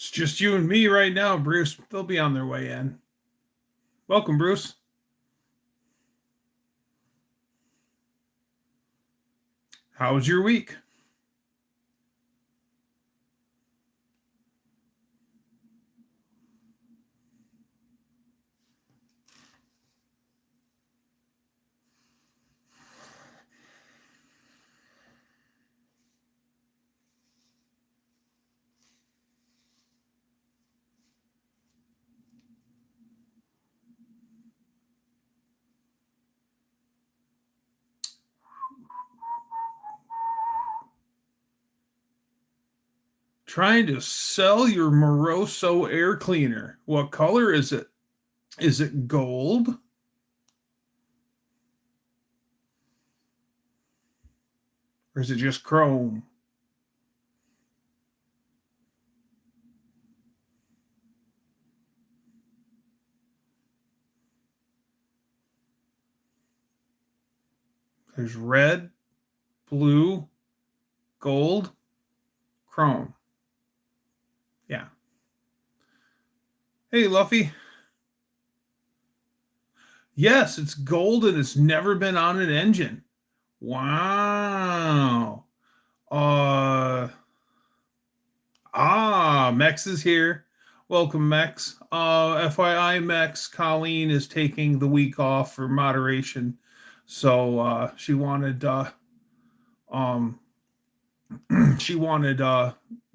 It's just you and me right now, Bruce. They'll be on their way in. Welcome, Bruce. How was your week? Trying to sell your Moroso air cleaner. What color is it? Is it gold? Or is it just chrome? There's red, blue, gold, chrome. Yeah. Hey, Luffy. Yes, it's gold and it's never been on an engine. Wow. Uh Mex is here. Welcome, Mex. FYI, Mex, Colleen is taking the week off for moderation. So she wanted um she wanted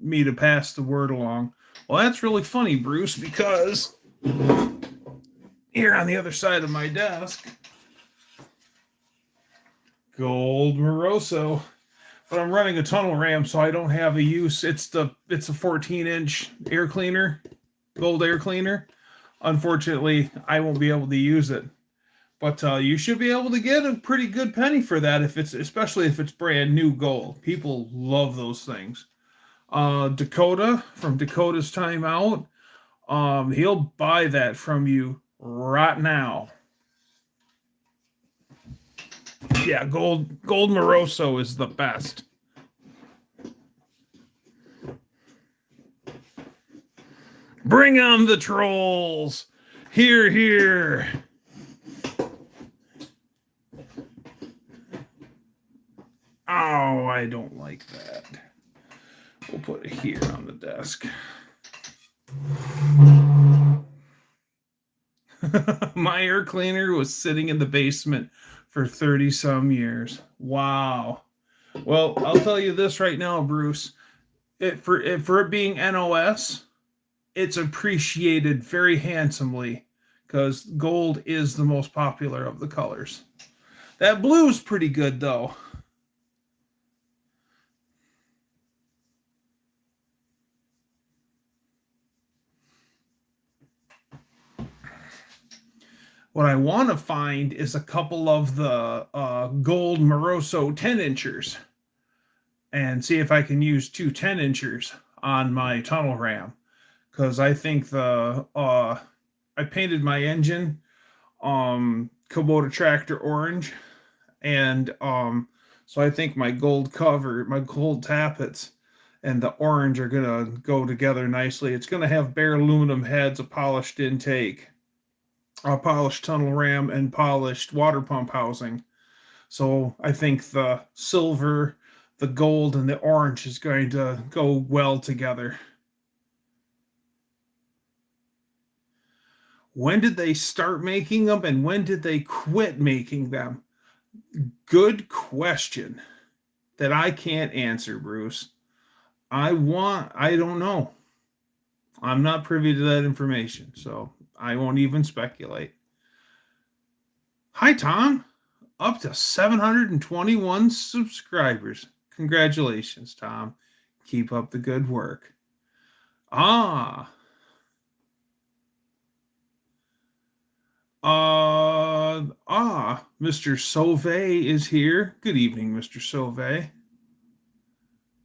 me to pass the word along. Well, that's really funny, Bruce, because here on the other side of my desk, Gold Moroso. But I'm running a tunnel ram, so I don't have a use. It's a 14-inch air cleaner, gold air cleaner. Unfortunately, I won't be able to use it. But you should be able to get a pretty good penny for that especially if it's brand new gold. People love those things. Dakota from Dakota's Time Out, he'll buy that from you right now. Yeah, gold Moroso is the best. Bring on the trolls. Here, here. Oh, I don't like that. We'll put it here on the desk. My air cleaner was sitting in the basement for 30 some years. Wow. Well, I'll tell you this right now, Bruce. For it being NOS, it's appreciated very handsomely because gold is the most popular of the colors. That blue is pretty good, though. What I want to find is a couple of the gold Moroso 10 inchers and see if I can use two 10 inchers on my tunnel ram. Because I think I painted my engine Kubota tractor orange, and so I think my gold cover, my gold tappets, and the orange are gonna go together nicely. It's gonna have bare aluminum heads, a polished intake, a polished tunnel ram, and polished water pump housing. So I think the silver, the gold, and the orange is going to go well together. When did they start making them and when did they quit making them? Good question that I can't answer, Bruce. I don't know. I'm not privy to that information, so I won't even speculate. Hi, Tom. Up to 721 subscribers. Congratulations, Tom. Keep up the good work. Mr. Sauvé is here. Good evening, Mr. Sauvé.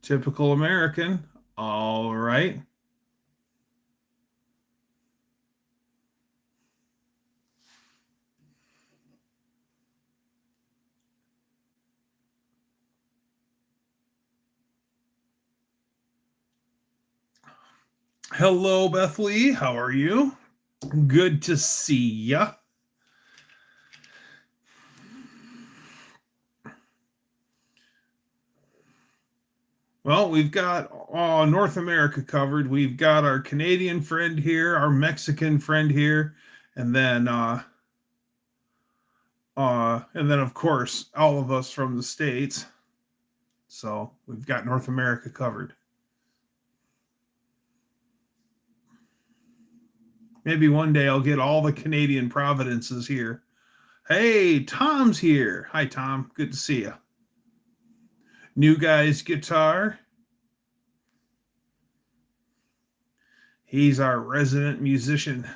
Typical American. All right. Hello, Beth Lee. How are you? Good to see ya. Well, we've got North America covered. We've got our Canadian friend here, our Mexican friend here, and then of course all of us from the States. So we've got North America covered. Maybe one day I'll get all the Canadian providences here. Hey, Tom's here. Hi, Tom. Good to see you. New guy's guitar. He's our resident musician.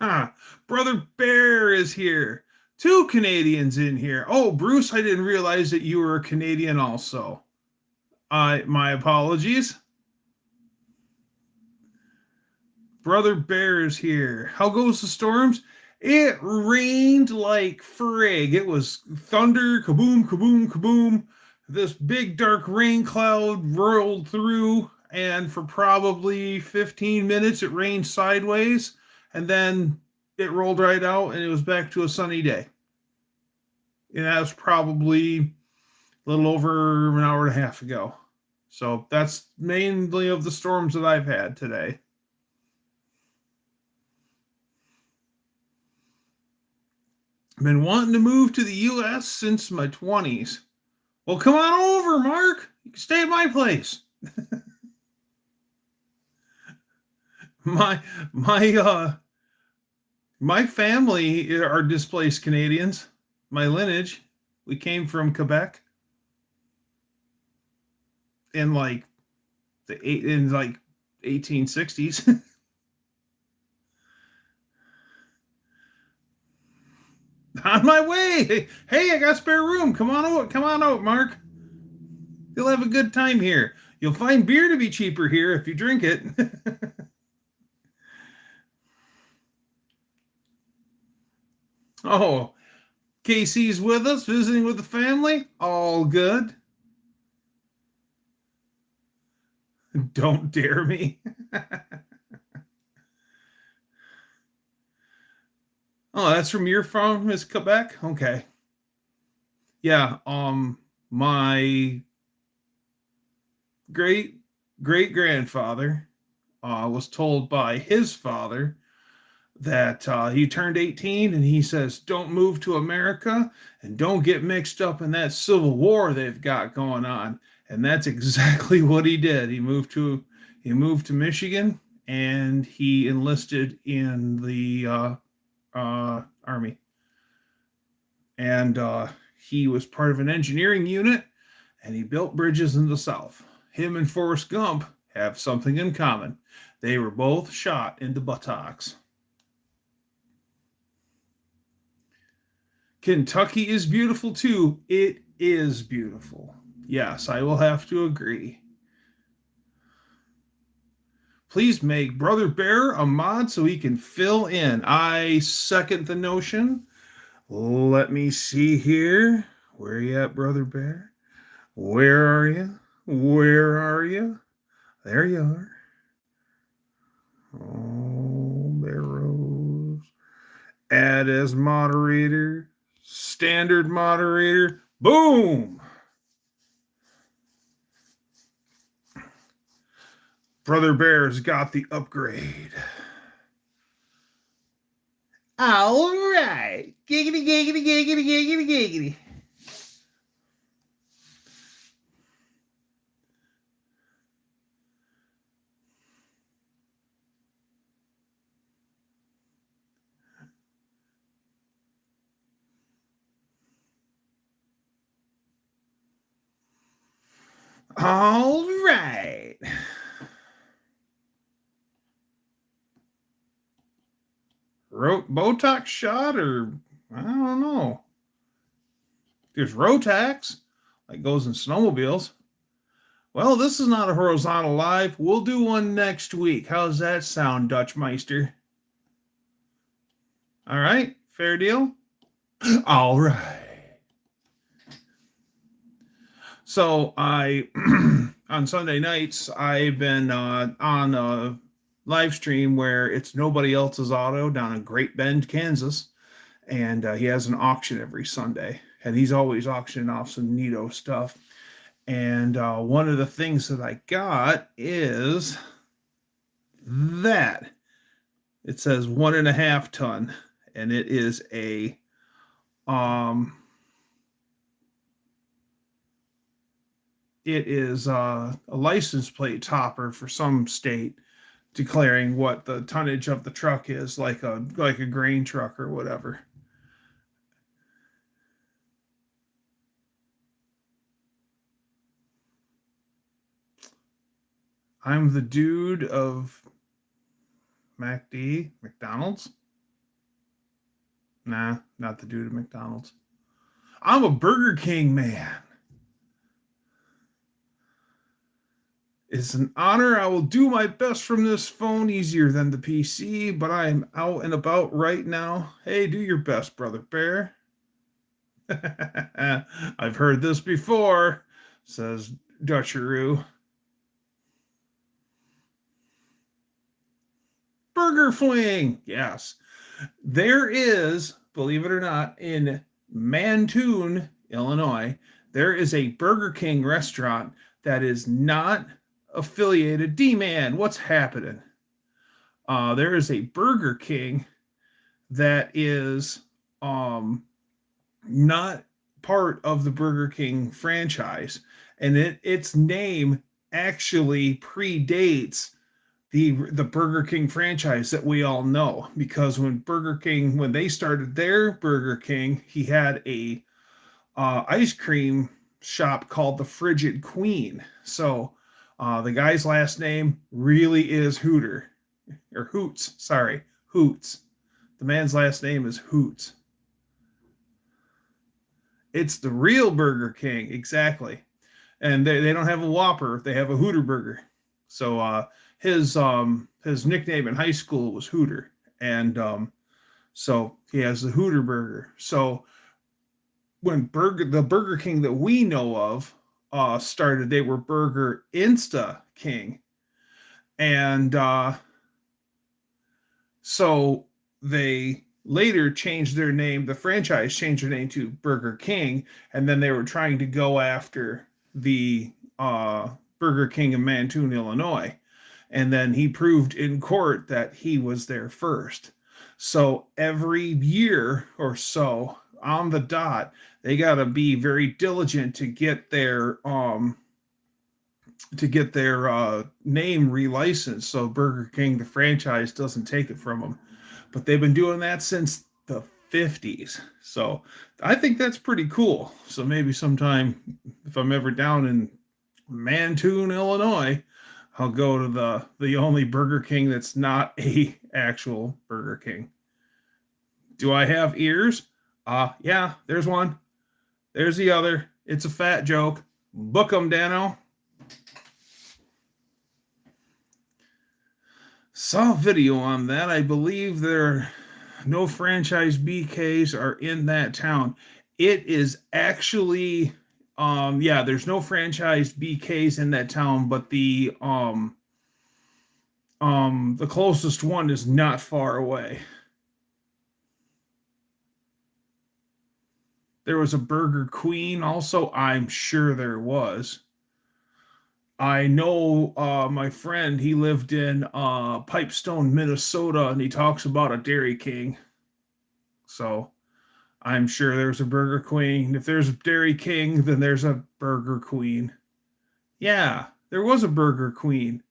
Ah, Brother Bear is here. Two Canadians in here. Oh, Bruce, I didn't realize that you were a Canadian also. My apologies. Brother Bear is here. How goes the storms? It rained like frig. It was thunder, kaboom, kaboom, kaboom. This big dark rain cloud rolled through, and for probably 15 minutes it rained sideways, and then it rolled right out, and it was back to a sunny day. And that was probably a little over an hour and a half ago. So that's mainly of the storms that I've had today. I've been wanting to move to the U.S. since my 20s. Well, come on over, Mark. You can stay at my place. my my family are displaced Canadians. My lineage, we came from Quebec in like 1860s. On my way. Hey, I got spare room. Come on out, Mark. You'll have a good time here. You'll find beer to be cheaper here if you drink it. Oh, Casey's with us, visiting with the family. All good. Don't dare me. Oh, that's from your farm, is Quebec? Okay. Yeah, my great grandfather was told by his father that he turned 18 and he says, don't move to America and don't get mixed up in that civil war they've got going on. And that's exactly what he did. He moved to Michigan, and he enlisted in the Army. And he was part of an engineering unit, and he built bridges in the South. Him and Forrest Gump have something in common. They were both shot in the buttocks. Kentucky is beautiful too. It is beautiful. Yes, I will have to agree. Please make Brother Bear a mod so he can fill in. I second the notion. Let me see here. Where are you at, Brother Bear? Where are you? Where are you? There you are. Oh, Bear Rose. Add as moderator. Standard moderator. Boom! Brother Bear's got the upgrade. All right. Giggity, giggity, giggity, giggity, giggity. All right. Botox shot, or I don't know. There's Rotax. like goes in snowmobiles. Well, this is not a horizontal live. We'll do one next week. How's that sound, Dutch Meister? All right, fair deal? All right. So I, on Sunday nights, I've been on a live stream where it's Nobody Else's Auto down in Great Bend, Kansas. And he has an auction every Sunday. And he's always auctioning off some neato stuff. And one of the things that I got is that. It says 1.5 ton. And it is a license plate topper for some state, declaring what the tonnage of the truck is, like a grain truck or whatever. I'm the dude of McDonald's. Nah, not the dude of McDonald's. I'm a Burger King man. It's an honor. I will do my best from this phone, easier than the PC, but I am out and about right now. Hey, do your best, Brother Bear. I've heard this before, says Dutcheroo. Burger Fling, yes. There is, believe it or not, in Mantoon, Illinois, there is a Burger King restaurant that is not affiliated. D-Man, what's happening? There is a Burger King that is not part of the Burger King franchise, and its name actually predates the Burger King franchise that we all know, because when they started their Burger King, he had a ice cream shop called the Frigid Queen. So the guy's last name really is Hoots. Hoots. The man's last name is Hoots. It's the real Burger King, exactly. And they don't have a Whopper, they have a Hooter Burger. So his nickname in high school was Hooter, and so he has the Hooter Burger. So when the Burger King that we know of started, they were Burger Insta King, and so they later changed their name. The franchise changed their name to Burger King, and then they were trying to go after the Burger King in Mantoon, Illinois. And then he proved in court that he was there first. So every year or so, on the dot, they got to be very diligent to get their name relicensed, so Burger King, the franchise, doesn't take it from them. But they've been doing that since the 50s. So I think that's pretty cool. So maybe sometime, if I'm ever down in Mantoon, Illinois, I'll go to the only Burger King that's not a actual Burger King. Do I have ears? Yeah, there's one. There's the other. It's a fat joke. Book 'em, Dano. Saw a video on that. I believe no franchise BKs are in that town. It is actually... there's no franchise BKs in that town, but the closest one is not far away. There was a Burger Queen also. I'm sure there was. I know my friend, he lived in Pipestone, Minnesota, and he talks about a Dairy King. So I'm sure there's a Burger Queen. If there's a Dairy King, then there's a Burger Queen. Yeah, there was a Burger Queen.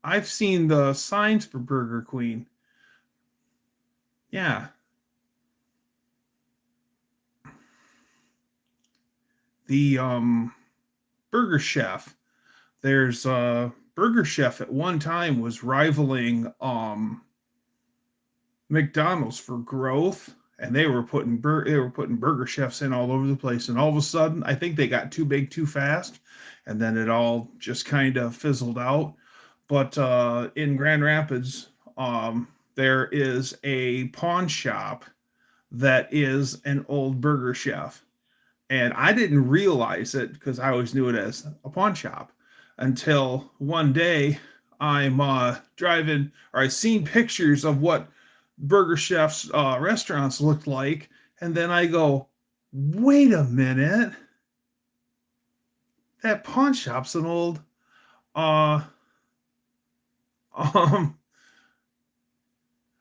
I've seen the signs for Burger Queen. Yeah. The Burger Chef. There's Burger Chef at one time was rivaling McDonald's for growth and they were putting burger chefs in all over the place. And all of a sudden, I think they got too big too fast, and then it all just kind of fizzled out. But in Grand Rapids, there is a pawn shop that is an old burger chef. And I didn't realize it because I always knew it as a pawn shop until one day I'm driving, or I seen pictures of what Burger Chef's restaurants looked like. And then I go, wait a minute. That pawn shop's an old, uh, um,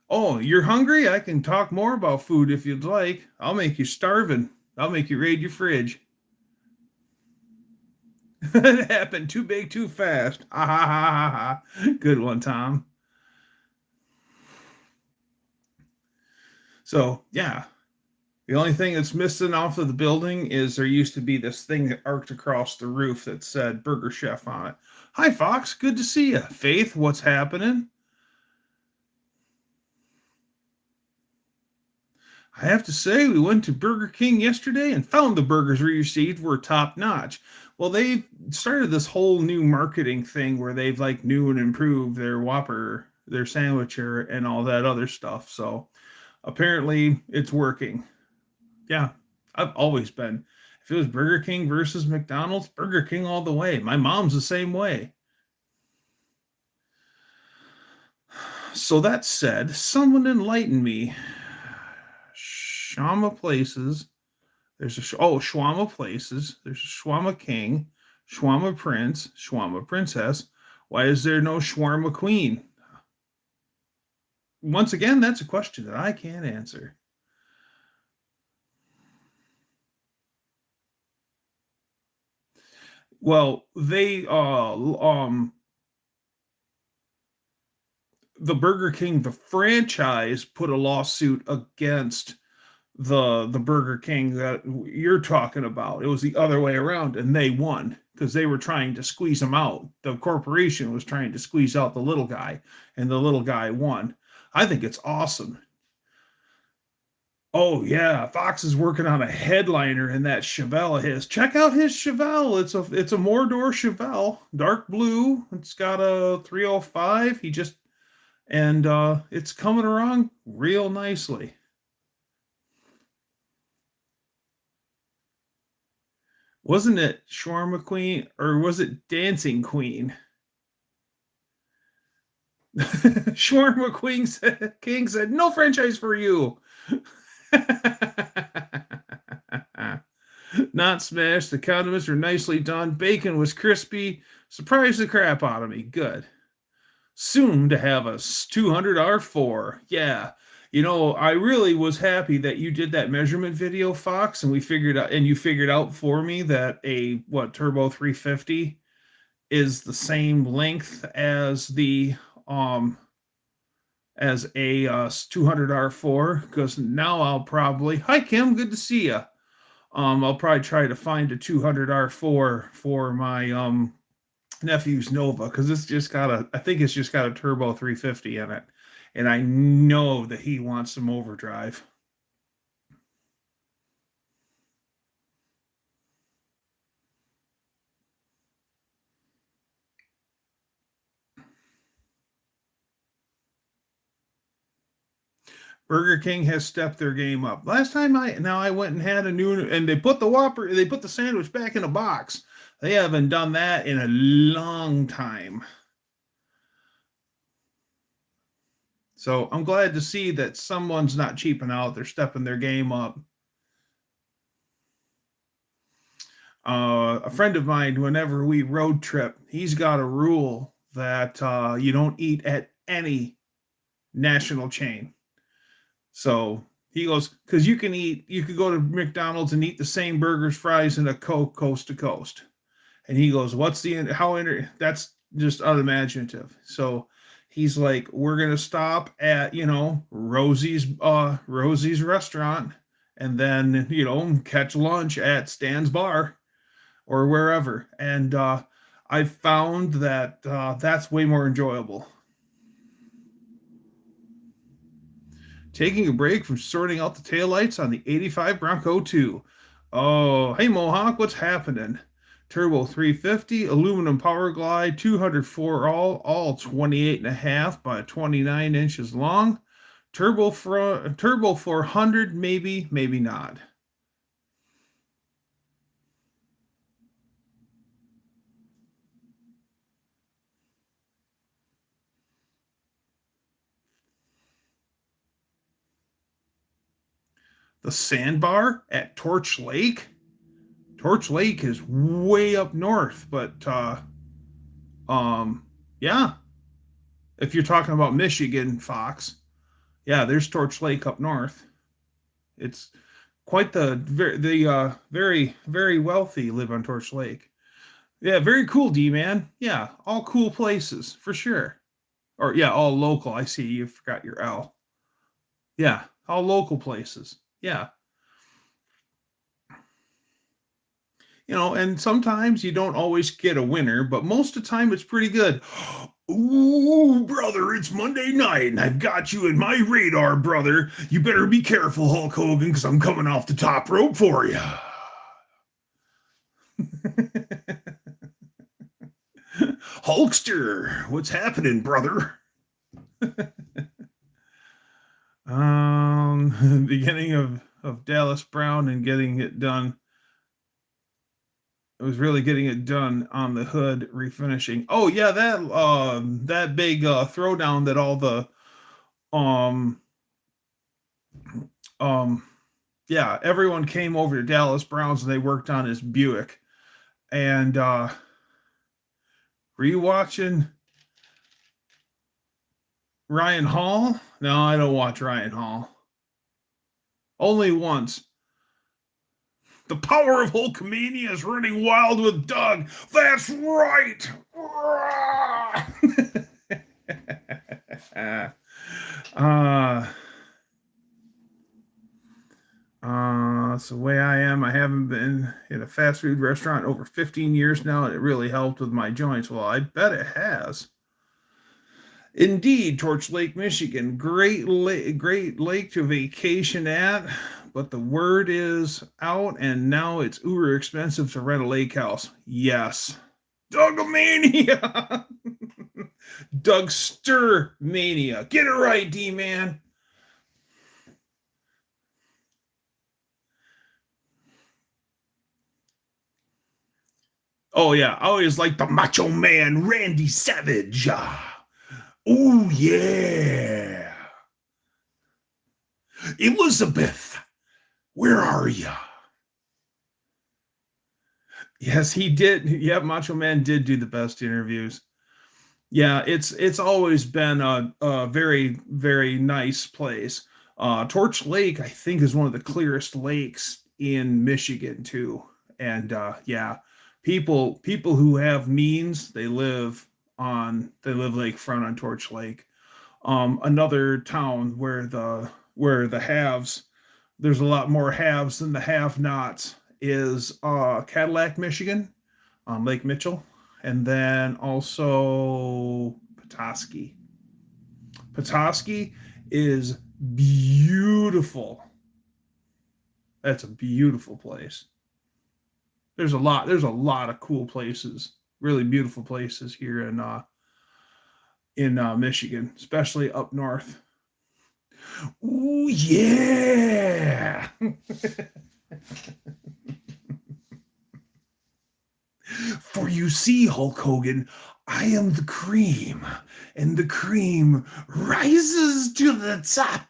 oh, you're hungry? I can talk more about food if you'd like. I'll make you starving. I'll make you raid your fridge. It happened too big, too fast. Ha ha ha ha ha. Good one, Tom. So, yeah. The only thing that's missing off of the building is there used to be this thing that arced across the roof that said Burger Chef on it. Hi, Fox. Good to see you. Faith, what's happening? I have to say, we went to Burger King yesterday and found the burgers we received were top notch. Well, they've started this whole new marketing thing where they've like new and improved their Whopper, their sandwicher, and all that other stuff. So apparently it's working. Yeah, I've always been. If it was Burger King versus McDonald's, Burger King all the way. My mom's the same way. So that said, someone enlighten me. Shama Places. There's a Shawarma Places. There's a Shawarma King, Shawarma Prince, Shawarma Princess. Why is there no Shawarma Queen? Once again, that's a question that I can't answer. Well, they the Burger King, the franchise, put a lawsuit against the Burger King that you're talking about. It was the other way around, and they won because they were trying to squeeze him out. The corporation was trying to squeeze out the little guy, and the little guy won. I think it's awesome. Oh yeah, Fox is working on a headliner in that Chevelle of his. Check out his Chevelle. It's a Mordor Chevelle, dark blue. It's got a 305. It's coming along real nicely. Wasn't it Shawarma Queen or was it Dancing Queen? Shawarma King said, no franchise for you. Not smashed. The condiments were nicely done. Bacon was crispy. Surprised the crap out of me. Good. Soon to have a 200 R4. Yeah. You know, I really was happy that you did that measurement video, Fox, and you figured out for me that a turbo 350 is the same length as the as a 200 R4, because now I'll probably, hi Kim, good to see you. I'll probably try to find a 200 R4 for my nephew's Nova, because I think it's just got a turbo 350 in it. And I know that he wants some overdrive. Burger King has stepped their game up. Last time I went and had a new, and they put the sandwich back in a box. They haven't done that in a long time. So I'm glad to see that someone's not cheaping out. They're stepping their game up. A friend of mine, whenever we road trip, he's got a rule that you don't eat at any national chain. So he goes, because you could go to McDonald's and eat the same burgers, fries, and a Coke coast to coast. And he goes, that's just unimaginative. So he's like, we're going to stop at, Rosie's restaurant, and then, catch lunch at Stan's Bar or wherever. And I found that that's way more enjoyable. Taking a break from sorting out the taillights on the 85 Bronco 2. Oh, hey Mohawk, what's happening? Turbo 350, aluminum power glide, 204 all 28 and a half by 29 inches long. Turbo 400, maybe, maybe not. The sandbar at Torch Lake. Torch Lake is way up north, but um, yeah. If you're talking about Michigan, Fox, yeah, there's Torch Lake up north. It's quite very very wealthy live on Torch Lake. Yeah, very cool, D man. Yeah, all cool places for sure. Or yeah, all local. I see you forgot your L. Yeah, all local places. Yeah. And sometimes you don't always get a winner, but most of the time it's pretty good. Ooh, brother, it's Monday night and I've got you in my radar, brother. You better be careful, Hulk Hogan, because I'm coming off the top rope for you. Hulkster, what's happening, brother? Beginning of Dallas Brown and getting it done. It was really getting it done on the hood refinishing. Oh yeah, that big throwdown that all the um um yeah, everyone came over to Dallas Brown's and they worked on his Buick. And were you watching Ryan Hall? No, I don't watch Ryan Hall. Only once. The power of Hulkamania is running wild with Doug. That's right. It's the way I am. I haven't been in a fast food restaurant over 15 years now, and it really helped with my joints. Well, I bet it has. Indeed, Torch Lake, Michigan, great lake to vacation at, but the word is out, and now it's uber expensive to rent a lake house. Yes, Dougomania, DougsterMania. Get it right, D-man. Oh yeah, I always like the Macho Man, Randy Savage. Oh yeah, Elizabeth, where are you? Yes, he did. Yeah, Macho Man did do the best interviews. Yeah, it's always been a very very nice place. Torch Lake, I think, is one of the clearest lakes in Michigan too. And yeah, people who have means, they live lakefront on Torch Lake. Another town where the haves, there's a lot more haves than the have-nots, is Cadillac, Michigan, on Lake Mitchell, and then also Petoskey. Petoskey is beautiful. That's a beautiful place. There's a lot of cool places, really beautiful places here in Michigan, especially up north. Ooh yeah. For you see, Hulk Hogan, I am the cream, and the cream rises to the top.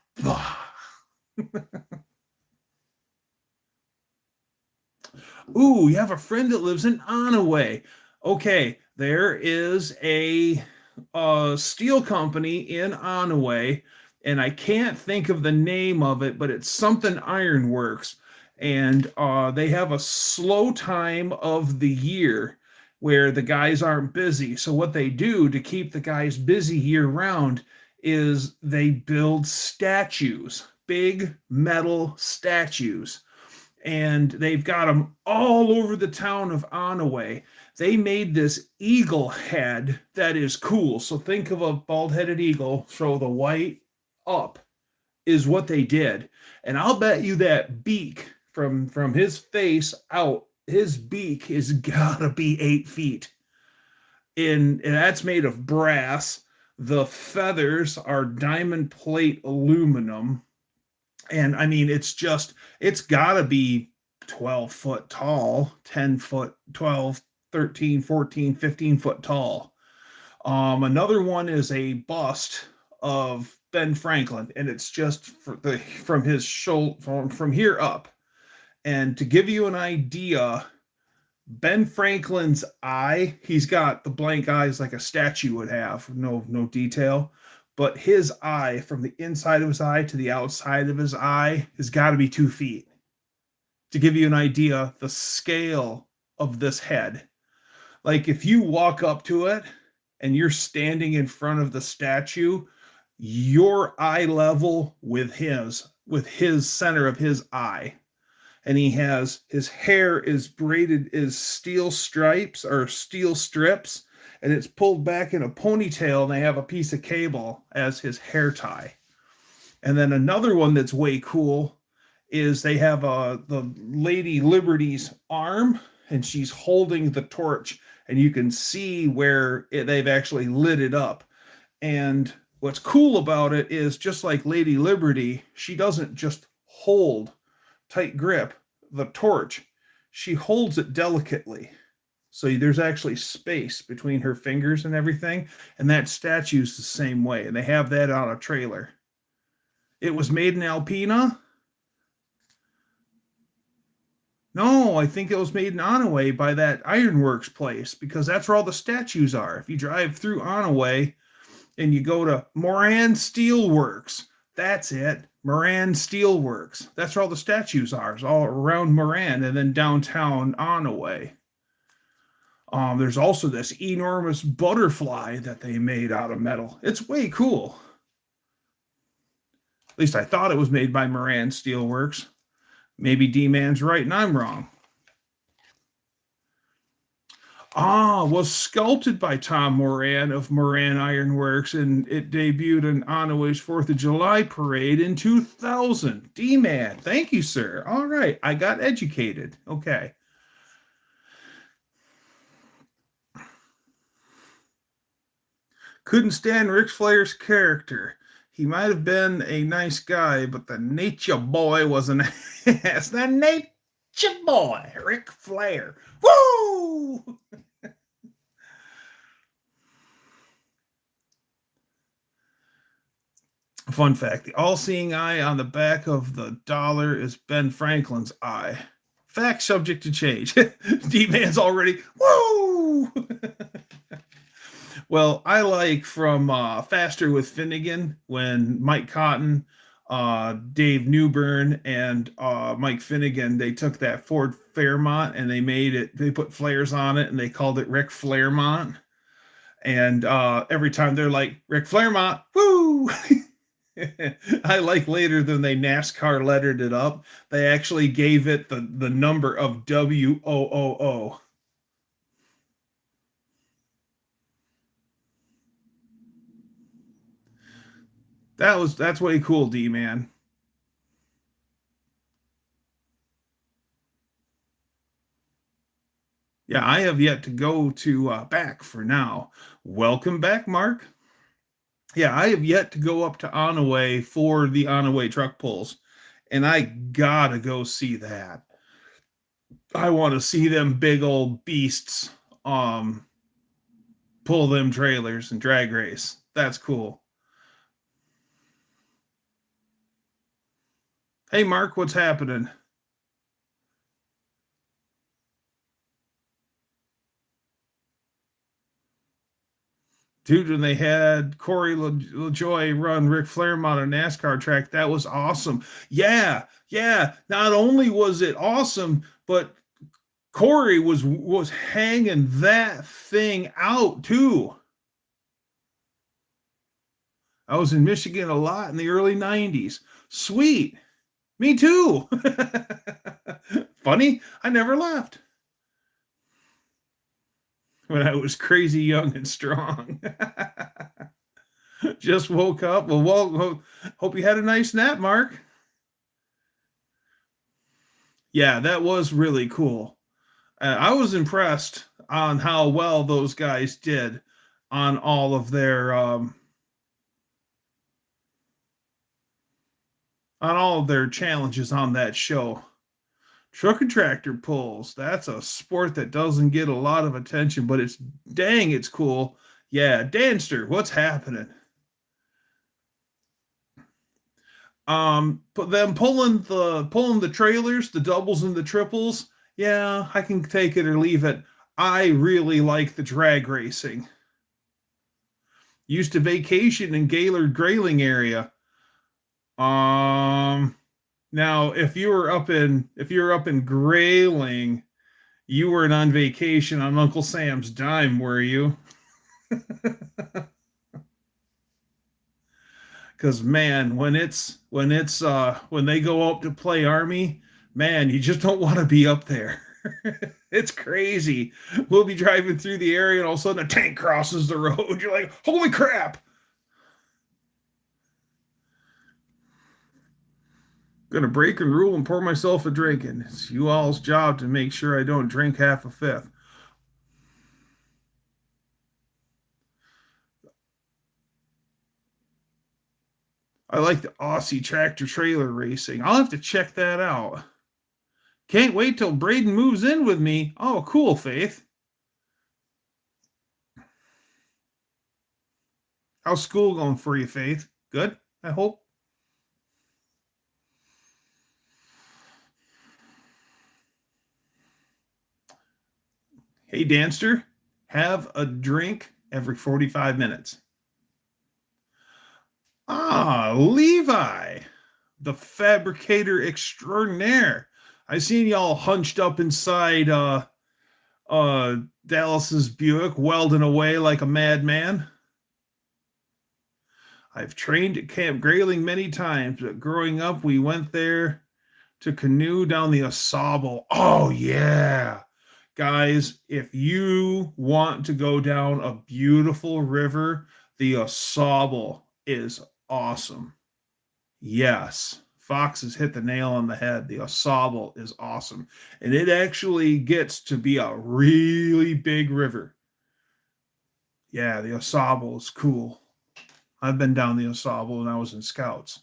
Ooh, you have a friend that lives in Onaway. Okay, there is a steel company in Onaway, and I can't think of the name of it, but it's something Ironworks. And they have a slow time of the year where the guys aren't busy. So what they do to keep the guys busy year round is they build statues, big metal statues, and they've got them all over the town of Onaway. They made this eagle head that is cool. So think of a bald-headed eagle, throw the white up. is what they did. And I'll bet you that beak from his face out, his beak is gotta be 8 feet. And that's made of brass. The feathers are diamond plate aluminum. And I mean, it's gotta be 12 foot tall, 10 foot, 12, 13, 14, 15 foot tall. Another one is a bust of Ben Franklin, and it's just from his shoulder from here up. And to give you an idea, Ben Franklin's eye, he's got the blank eyes like a statue would have, no detail. But his eye, from the inside of his eye to the outside of his eye, has got to be 2 feet. To give you an idea, the scale of this head. Like if you walk up to it and you're standing in front of the statue, your eye level with his center of his eye. And his hair is braided as steel stripes or steel strips, and it's pulled back in a ponytail, and they have a piece of cable as his hair tie. And then another one that's way cool is they have the Lady Liberty's arm, and she's holding the torch, and you can see where they've actually lit it up. And what's cool about it is, just like Lady Liberty, she doesn't just hold tight grip the torch, she holds it delicately. So there's actually space between her fingers and everything. And that statue's the same way. And they have that on a trailer. It was made in Alpena. No, I think it was made in Onaway by that ironworks place, because that's where all the statues are. If you drive through Onaway and you go to Moran Steelworks, that's it. Moran Steelworks. That's where all the statues are. It's all around Moran and then downtown Onaway. There's also this enormous butterfly that they made out of metal. It's way cool. At least I thought it was made by Moran Steelworks. Maybe D-Man's right and I'm wrong. Was sculpted by Tom Moran of Moran Ironworks, and it debuted in Onaway's 4th of July parade in 2000. D-Man, thank you, sir. All right, I got educated. Okay. Couldn't stand Ric Flair's character. He might have been a nice guy, but the nature boy was an ass. The nature boy, Ric Flair. Woo! Fun fact, the all-seeing eye on the back of the dollar is Ben Franklin's eye. Fact subject to change. D-Man's already, woo! Well, I like from Faster with Finnegan, when Mike Cotton, Dave Newbern, and Mike Finnegan, they took that Ford Fairmont and they put flares on it, and they called it Ric Flairmont. And every time they're like, Ric Flairmont, woo! I like later than they NASCAR lettered it up, they actually gave it the number of WOOO. That's way cool, D-Man. Yeah, I have yet to go to back for now. Welcome back, Mark. Yeah, I have yet to go up to Onaway for the Onaway truck pulls, and I gotta go see that. I want to see them big old beasts pull them trailers and drag race. That's cool. Hey, Mark, what's happening? Dude, when they had Corey LaJoy run Ric Flair on a NASCAR track, that was awesome. Yeah. Not only was it awesome, but Corey was hanging that thing out too. I was in Michigan a lot in the early 90s. Sweet. Me too. Funny, I never left. When I was crazy young and strong. Just woke up. Well, hope you had a nice nap, Mark. Yeah, that was really cool. I was impressed on how well those guys did on all of their challenges on that show. Truck and tractor pulls. That's a sport that doesn't get a lot of attention, but it's cool. Yeah, Danster, what's happening? But them pulling the trailers, the doubles and the triples. Yeah, I can take it or leave it. I really like the drag racing. Used to vacation in Gaylord Grayling area. Um, Now if you were up in Grayling, you weren't on vacation on Uncle Sam's dime, were you? Because man, when they go up to play Army, man, you just don't want to be up there. It's crazy. We'll be driving through the area and all of a sudden a tank crosses the road. You're like, holy crap! Gonna break and rule and pour myself a drink, and it's you all's job to make sure I don't drink half a fifth. I like the Aussie tractor trailer racing. I'll have to check that out. Can't wait till Braden moves in with me. Oh, cool, Faith. How's school going for you, Faith? Good, I hope. Hey, Danster, have a drink every 45 minutes. Ah, Levi, the fabricator extraordinaire. I seen y'all hunched up inside Dallas's Buick, welding away like a madman. I've trained at Camp Grayling many times, but growing up, we went there to canoe down the Ausable. Oh, yeah. Guys, if you want to go down a beautiful river, the Ausable is awesome. Yes, Fox has hit the nail on the head. The Ausable is awesome. And it actually gets to be a really big river. Yeah, the Ausable is cool. I've been down the Ausable when I was in Scouts.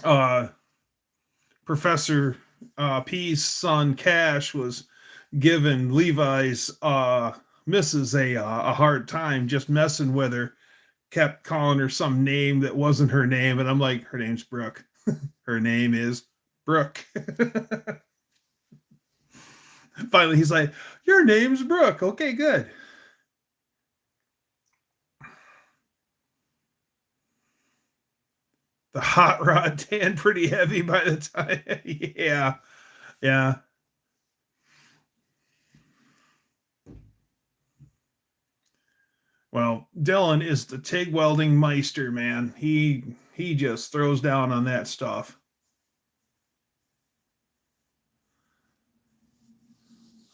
Uh, Professor P's son Cash was giving Levi's missus a hard time, just messing with her. Kept calling her some name that wasn't her name, and I'm like, her name's Brooke. Her name is Brooke. Finally, he's like, your name's Brooke. Okay, good. The hot rod tan pretty heavy by the time. Yeah, yeah. Well, Dylan is the TIG welding meister, man. He just throws down on that stuff.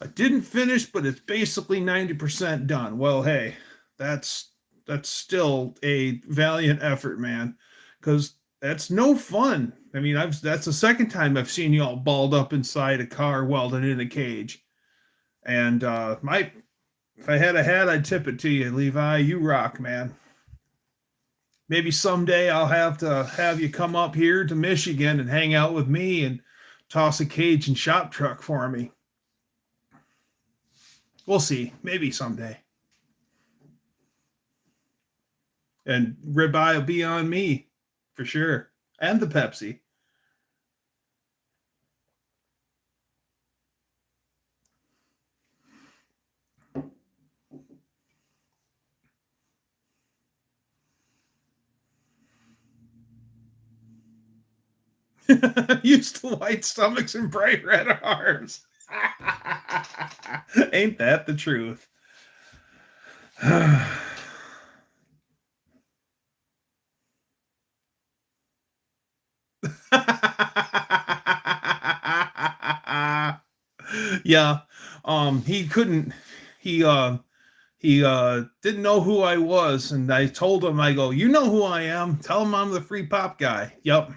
I didn't finish, but it's basically 90% done. Well, hey, that's that's still a valiant effort, man, because that's no fun. I mean, I've that's the second time I've seen you all balled up inside a car welded in a cage. And my if I had a hat, I'd tip it to you, Levi. You rock, man. Maybe someday I'll have to have you come up here to Michigan and hang out with me and toss a cage and shop truck for me. We'll see. Maybe someday. And ribeye will be on me for sure. And the Pepsi. Used to white stomachs and bright red arms. Ain't that the truth? Yeah. He couldn't. He didn't know who I was, and I told him, I go, you know who I am. Tell him I'm the free pop guy. Yep.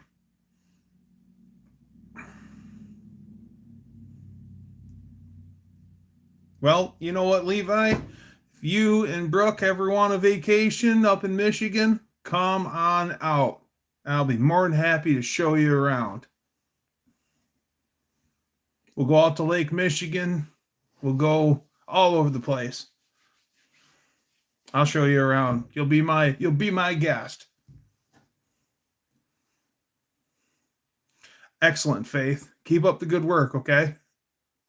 Well, you know what, Levi? If you and Brooke ever want a vacation up in Michigan, come on out. I'll be more than happy to show you around. We'll go out to Lake Michigan. We'll go all over the place. I'll show you around. You'll be my guest. Excellent, Faith. Keep up the good work, okay?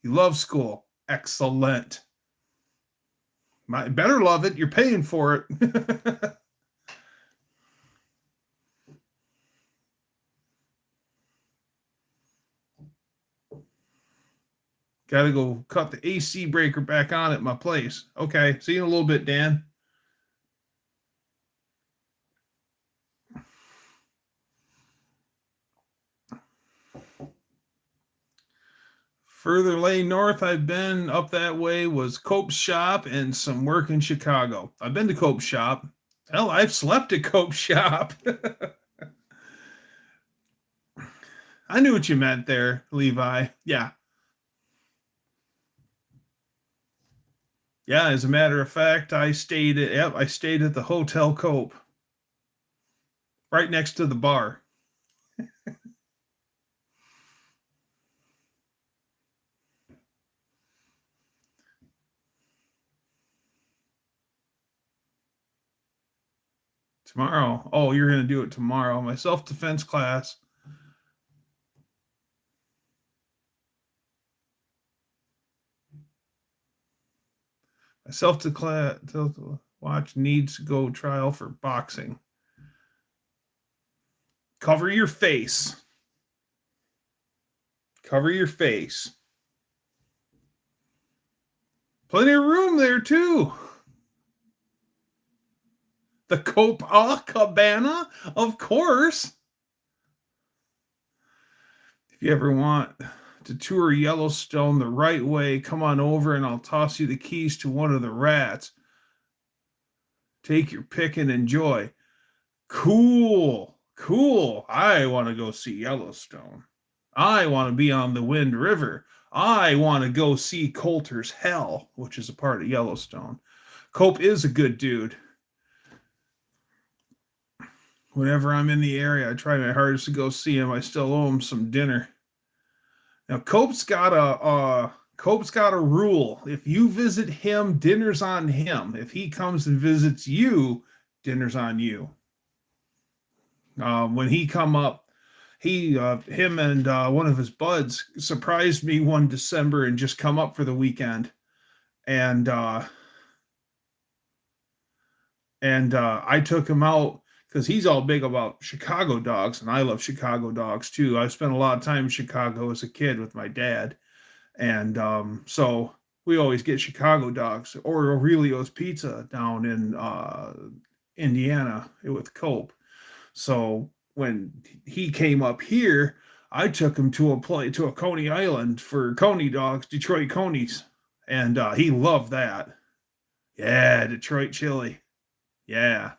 You love school. Excellent. Better love it. You're paying for it. Got to go cut the AC breaker back on at my place. Okay. See you in a little bit, Dan. Further lane north I've been up that way was Cope's shop and some work in Chicago. I've been to Cope's shop. Hell, I've slept at Cope's shop. I knew what you meant there, Levi. Yeah. Yeah, as a matter of fact, I stayed at the Hotel Cope. Right next to the bar. Tomorrow. Oh, you're going to do it tomorrow. My self-defense class. My self-defense watch needs to go trial for boxing. Cover your face. Cover your face. Plenty of room there, too. The Copacabana, of course. If you ever want to tour Yellowstone the right way, come on over and I'll toss you the keys to one of the rats. Take your pick and enjoy. Cool. I want to go see Yellowstone. I want to be on the Wind River. I want to go see Coulter's Hell, which is a part of Yellowstone. Cope is a good dude. Whenever I'm in the area, I try my hardest to go see him. I still owe him some dinner. Now, Cope's got a rule. If you visit him, dinner's on him. If he comes and visits you, dinner's on you. When he come up, him and one of his buds surprised me one December and just come up for the weekend, and I took him out because he's all big about Chicago dogs, and I love Chicago dogs too. I spent a lot of time in Chicago as a kid with my dad, and so we always get Chicago dogs or Aurelio's Pizza down in Indiana with Cope. So when he came up here, I took him to a Coney Island for Coney dogs, Detroit Coneys, and he loved that. Yeah, Detroit chili. Yeah.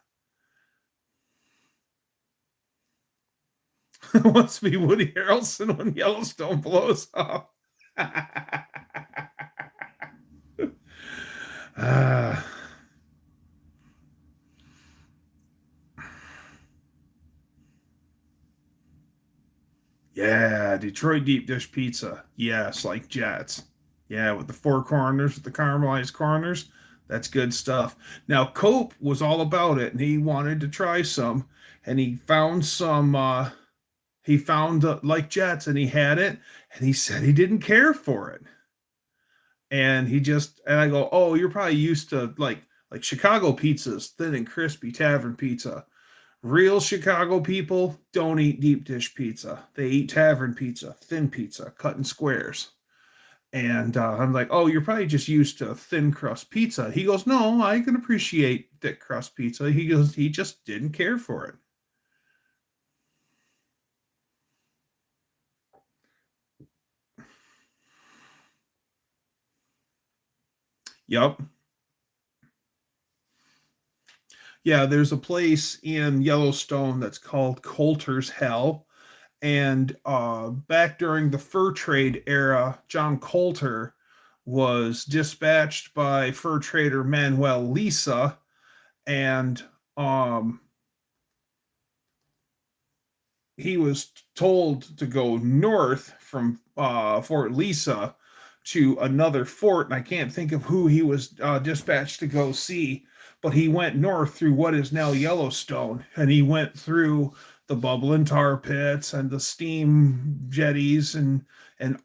Must be Woody Harrelson when Yellowstone blows up. Yeah, Detroit deep dish pizza. Yes, like Jets. Yeah, with the four corners, with the caramelized corners. That's good stuff. Now, Cope was all about it, and he wanted to try some, and he found some. He found like Jets, and he had it, and he said he didn't care for it, and I go, oh, you're probably used to like Chicago pizzas, thin and crispy tavern pizza. Real Chicago people don't eat deep dish pizza. They eat tavern pizza, thin pizza, cut in squares. And I'm like, oh, you're probably just used to thin crust pizza. He goes, no, I can appreciate thick crust pizza. He goes, he just didn't care for it. Yep. Yeah, there's a place in Yellowstone that's called Coulter's Hell. And back during the fur trade era, John Coulter was dispatched by fur trader Manuel Lisa, and um, he was told to go north from Fort Lisa to another fort, and I can't think of who he was dispatched to go see, but he went north through what is now Yellowstone, and he went through the bubbling tar pits and the steam jetties and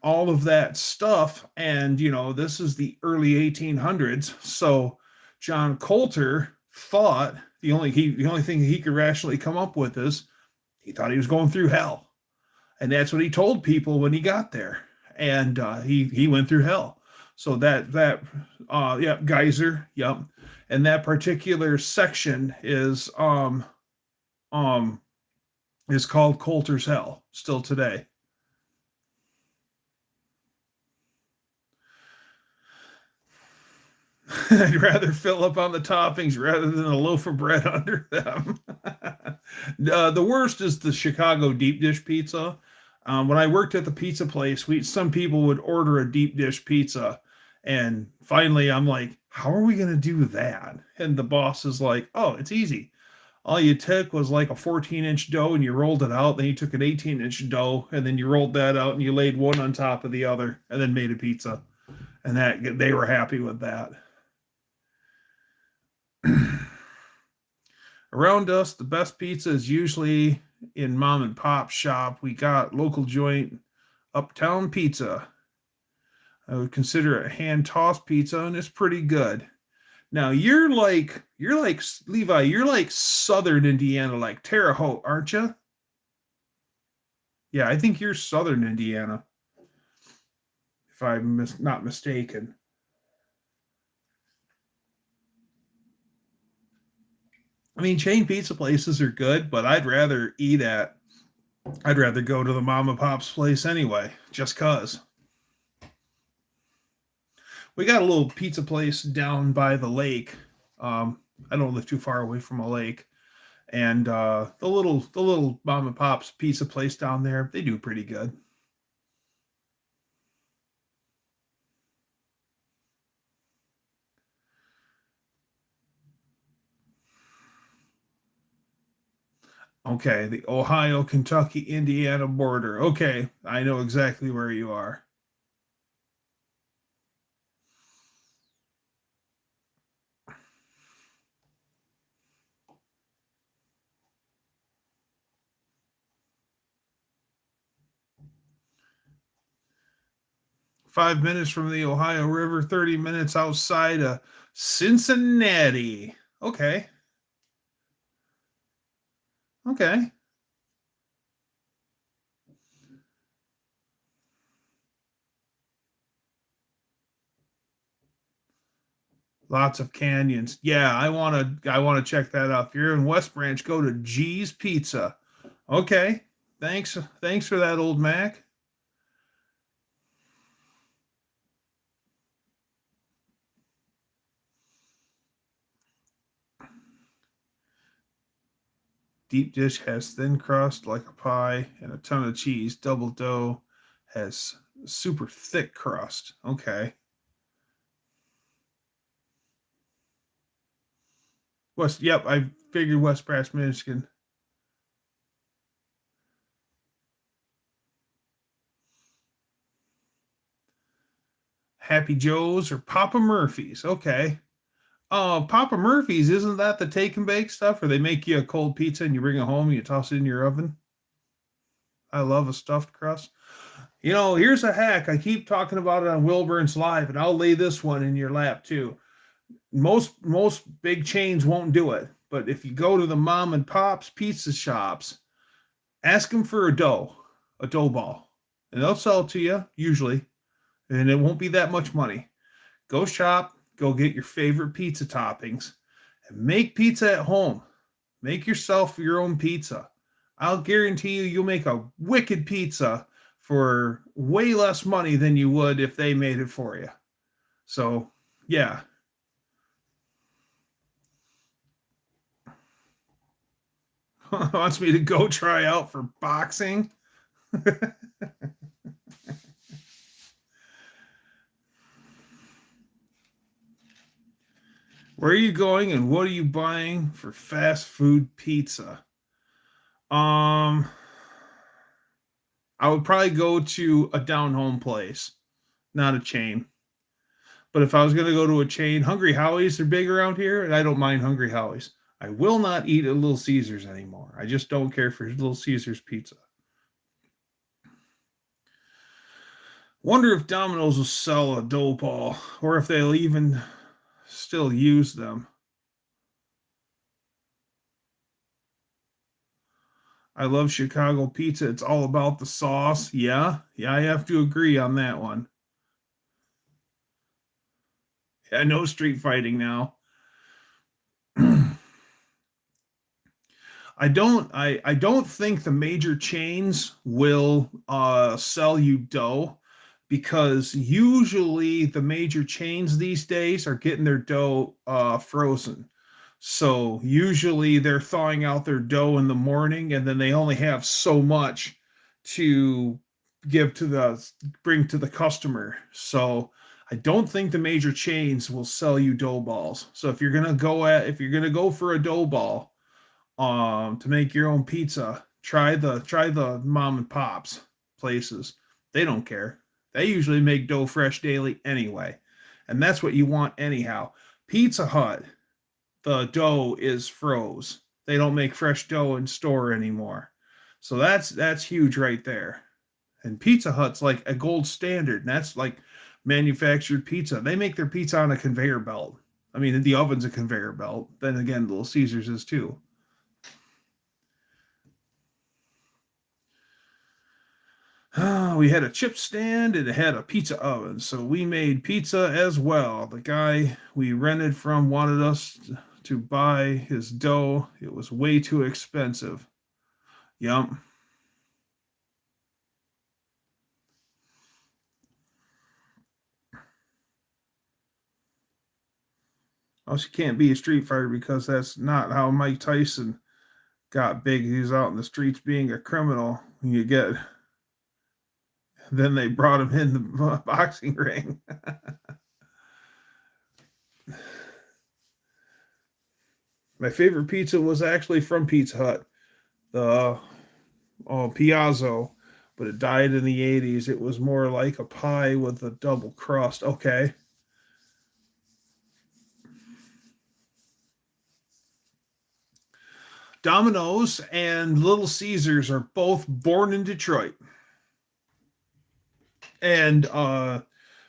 all of that stuff. And this is the early 1800s, so John Coulter thought the only thing he could rationally come up with is he thought he was going through hell, and that's what he told people when he got there. And he went through hell. So yeah, geyser, yep. And that particular section is called Coulter's Hell still today. I'd rather fill up on the toppings rather than a loaf of bread under them. The worst is the Chicago deep dish pizza. When I worked at the pizza place, some people would order a deep dish pizza, and finally I'm like, how are we going to do that? And the boss is like, oh, it's easy. All you took was like a 14-inch dough and you rolled it out. Then you took an 18-inch dough and then you rolled that out and you laid one on top of the other and then made a pizza. And that they were happy with that. Around us, the best pizza is usually in mom and pop shop. We got local joint Uptown Pizza. I would consider it a hand tossed pizza, and it's pretty good. Now you're like Levi, you're like Southern Indiana, like Terre Haute, aren't you? Yeah, I think you're Southern Indiana, if I'm not mistaken. I mean, chain pizza places are good, but I'd rather go to the mom and pop's place anyway, just cause. We got a little pizza place down by the lake. I don't live too far away from a lake, and the little mom and pop's pizza place down there, they do pretty good. Okay, the Ohio, Kentucky, Indiana border. Okay, I know exactly where you are. 5 minutes from the Ohio River, 30 minutes outside of Cincinnati. Okay. Okay. Lots of canyons. Yeah, I want to check that out. If you're in West Branch, go to G's Pizza. Okay. Thanks for that, old Mac. Deep dish has thin crust like a pie and a ton of cheese. Double dough has super thick crust. Okay. Yep, I figured West Branch, Michigan. Happy Joe's or Papa Murphy's. Okay. Papa Murphy's, isn't that the take and bake stuff where they make you a cold pizza and you bring it home and you toss it in your oven? I love a stuffed crust. Here's a hack. I keep talking about it on Wilburn's Live, and I'll lay this one in your lap too. Most big chains won't do it, but if you go to the mom and pop's pizza shops, ask them for a dough ball, and they'll sell it to you usually, and it won't be that much money. Go shop, go get your favorite pizza toppings, and make pizza at home. Make yourself your own pizza. I'll guarantee you'll make a wicked pizza for way less money than you would if they made it for you. So, yeah. wants me to go try out for boxing. Where are you going and what are you buying for fast food pizza? I would probably go to a down home place, not a chain. But if I was going to go to a chain, Hungry Howie's are big around here, and I don't mind Hungry Howie's. I will not eat at Little Caesars anymore. I just don't care for Little Caesars pizza. Wonder if Domino's will sell a dough ball, or if they'll even still use them. I love Chicago pizza. It's all about the sauce. Yeah, I have to agree on that one. Yeah, no street fighting now. I don't think the major chains will sell you dough, because usually the major chains these days are getting their dough frozen. So usually they're thawing out their dough in the morning, and then they only have so much to bring to the customer. So I don't think the major chains will sell you dough balls. So if you're gonna go for a dough ball to make your own pizza, try the mom and pops places. They don't care. They usually make dough fresh daily anyway. And that's what you want anyhow. Pizza Hut, the dough is froze. They don't make fresh dough in store anymore. So that's huge right there. And Pizza Hut's like a gold standard. And that's like manufactured pizza. They make their pizza on a conveyor belt. I mean, the oven's a conveyor belt. Then again, Little Caesars is too. We had a chip stand and it had a pizza oven, so we made pizza as well. The guy we rented from wanted us to buy his dough. It was way too expensive. Yum. Oh, she can't be a street fighter because that's not how Mike Tyson got big. He was out in the streets being a criminal. Then they brought him in the boxing ring. My favorite pizza was actually from Pizza Hut, the Piazzo, but it died in the 80s. It was more like a pie with a double crust. Okay. Domino's and Little Caesars are both born in Detroit. And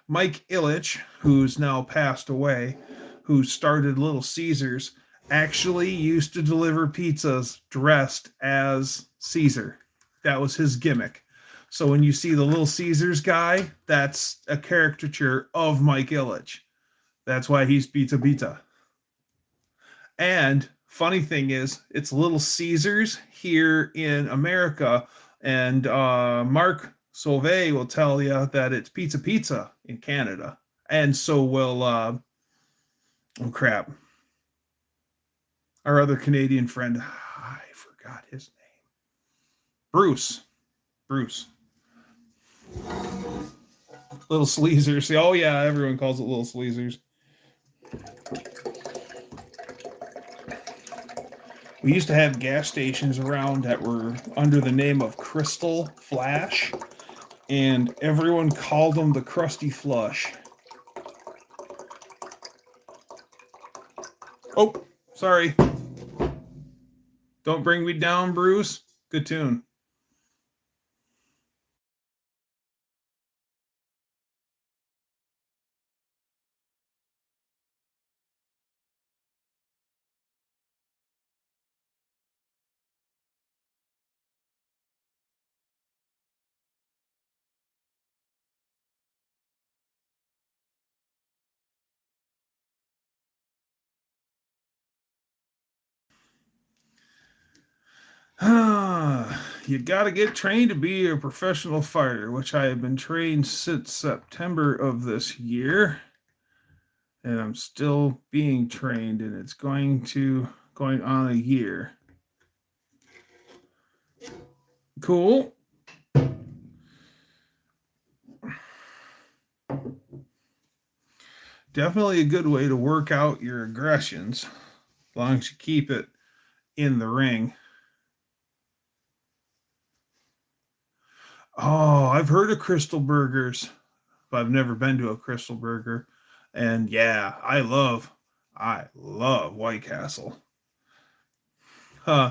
Mike Ilitch, who's now passed away, who started Little Caesars, actually used to deliver pizzas dressed as Caesar. That was his gimmick. So when you see the Little Caesars guy, that's a caricature of Mike Ilitch. That's why he's Pizza. And funny thing is, it's Little Caesars here in America, and Mark Sauvé will tell you that it's Pizza in Canada. And so will, oh crap, our other Canadian friend, I forgot his name. Bruce. Little Sleezers. Oh yeah, everyone calls it Little Sleezers. We used to have gas stations around that were under the name of Crystal Flash, and everyone called them the Krusty Flush. Oh, sorry. Don't Bring Me Down, Bruce. Good tune. You got to get trained to be a professional fighter, which I have been trained since September of this year. And I'm still being trained, and it's going on a year. Cool. Definitely a good way to work out your aggressions, as long as you keep it in the ring. Oh, I've heard of Crystal Burgers, but I've never been to a Crystal Burger. And yeah, I love White Castle. Uh,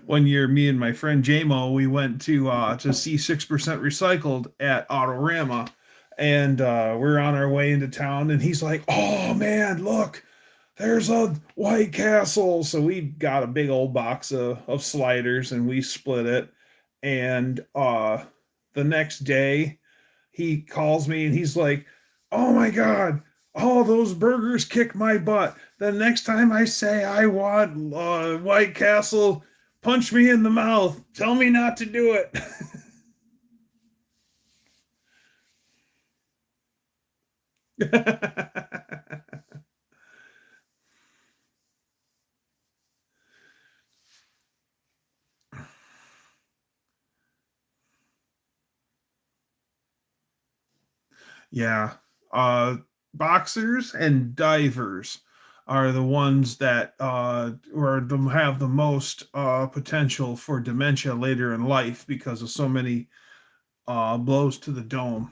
one year, me and my friend JMO, we went to see 6% Recycled at Autorama, and we're on our way into town, and he's like, "Oh man, look, there's a White Castle." So we got a big old box of sliders, and we split it. And the next day, he calls me, and he's like, "Oh my god, all those burgers kick my butt. The next time I say I want White Castle, punch me in the mouth. Tell me not to do it." Yeah. Uh, Boxers and divers are the ones that have the most potential for dementia later in life because of so many blows to the dome.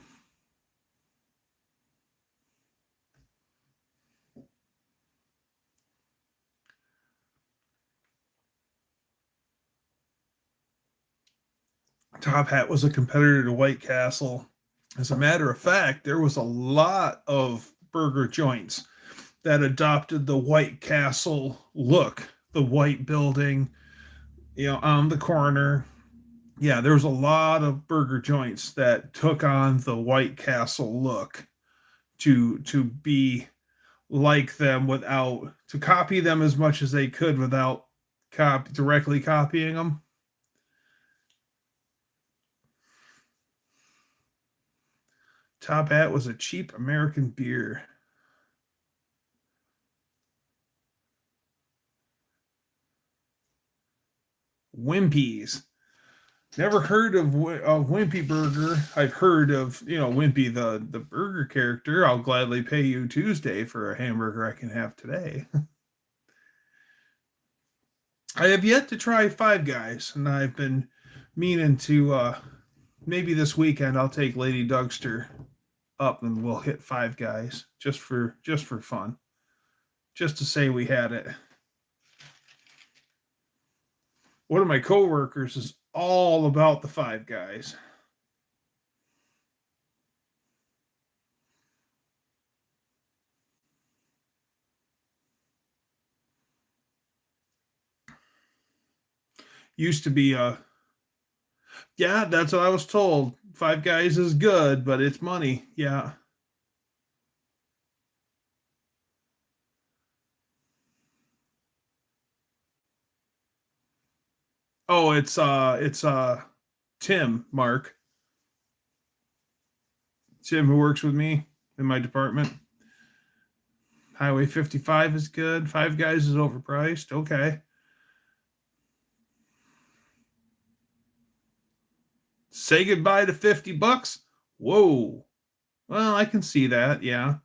Top Hat was a competitor to White Castle. As a matter of fact, there was a lot of burger joints that adopted the White Castle look, the white building, on the corner. Yeah, there was a lot of burger joints that took on the White Castle look to be like them without to copy them as much as they could without directly copying them. Top Hat was a cheap American beer. Wimpy's. Never heard of Wimpy Burger. I've heard of Wimpy the burger character. I'll gladly pay you Tuesday for a hamburger I can have today. I have yet to try Five Guys, and I've been meaning to. Maybe this weekend I'll take Lady Dougster up and we'll hit Five Guys just for fun, just to say we had it. One of my coworkers is all about the Five Guys. Used to be yeah, that's what I was told. Five Guys is good, but it's money. Yeah. Oh, it's Tim, Mark. Tim who works with me in my department. Highway 55 is good. Five Guys is overpriced. Okay. Say goodbye to $50. Whoa. Well, I can see that. Yeah.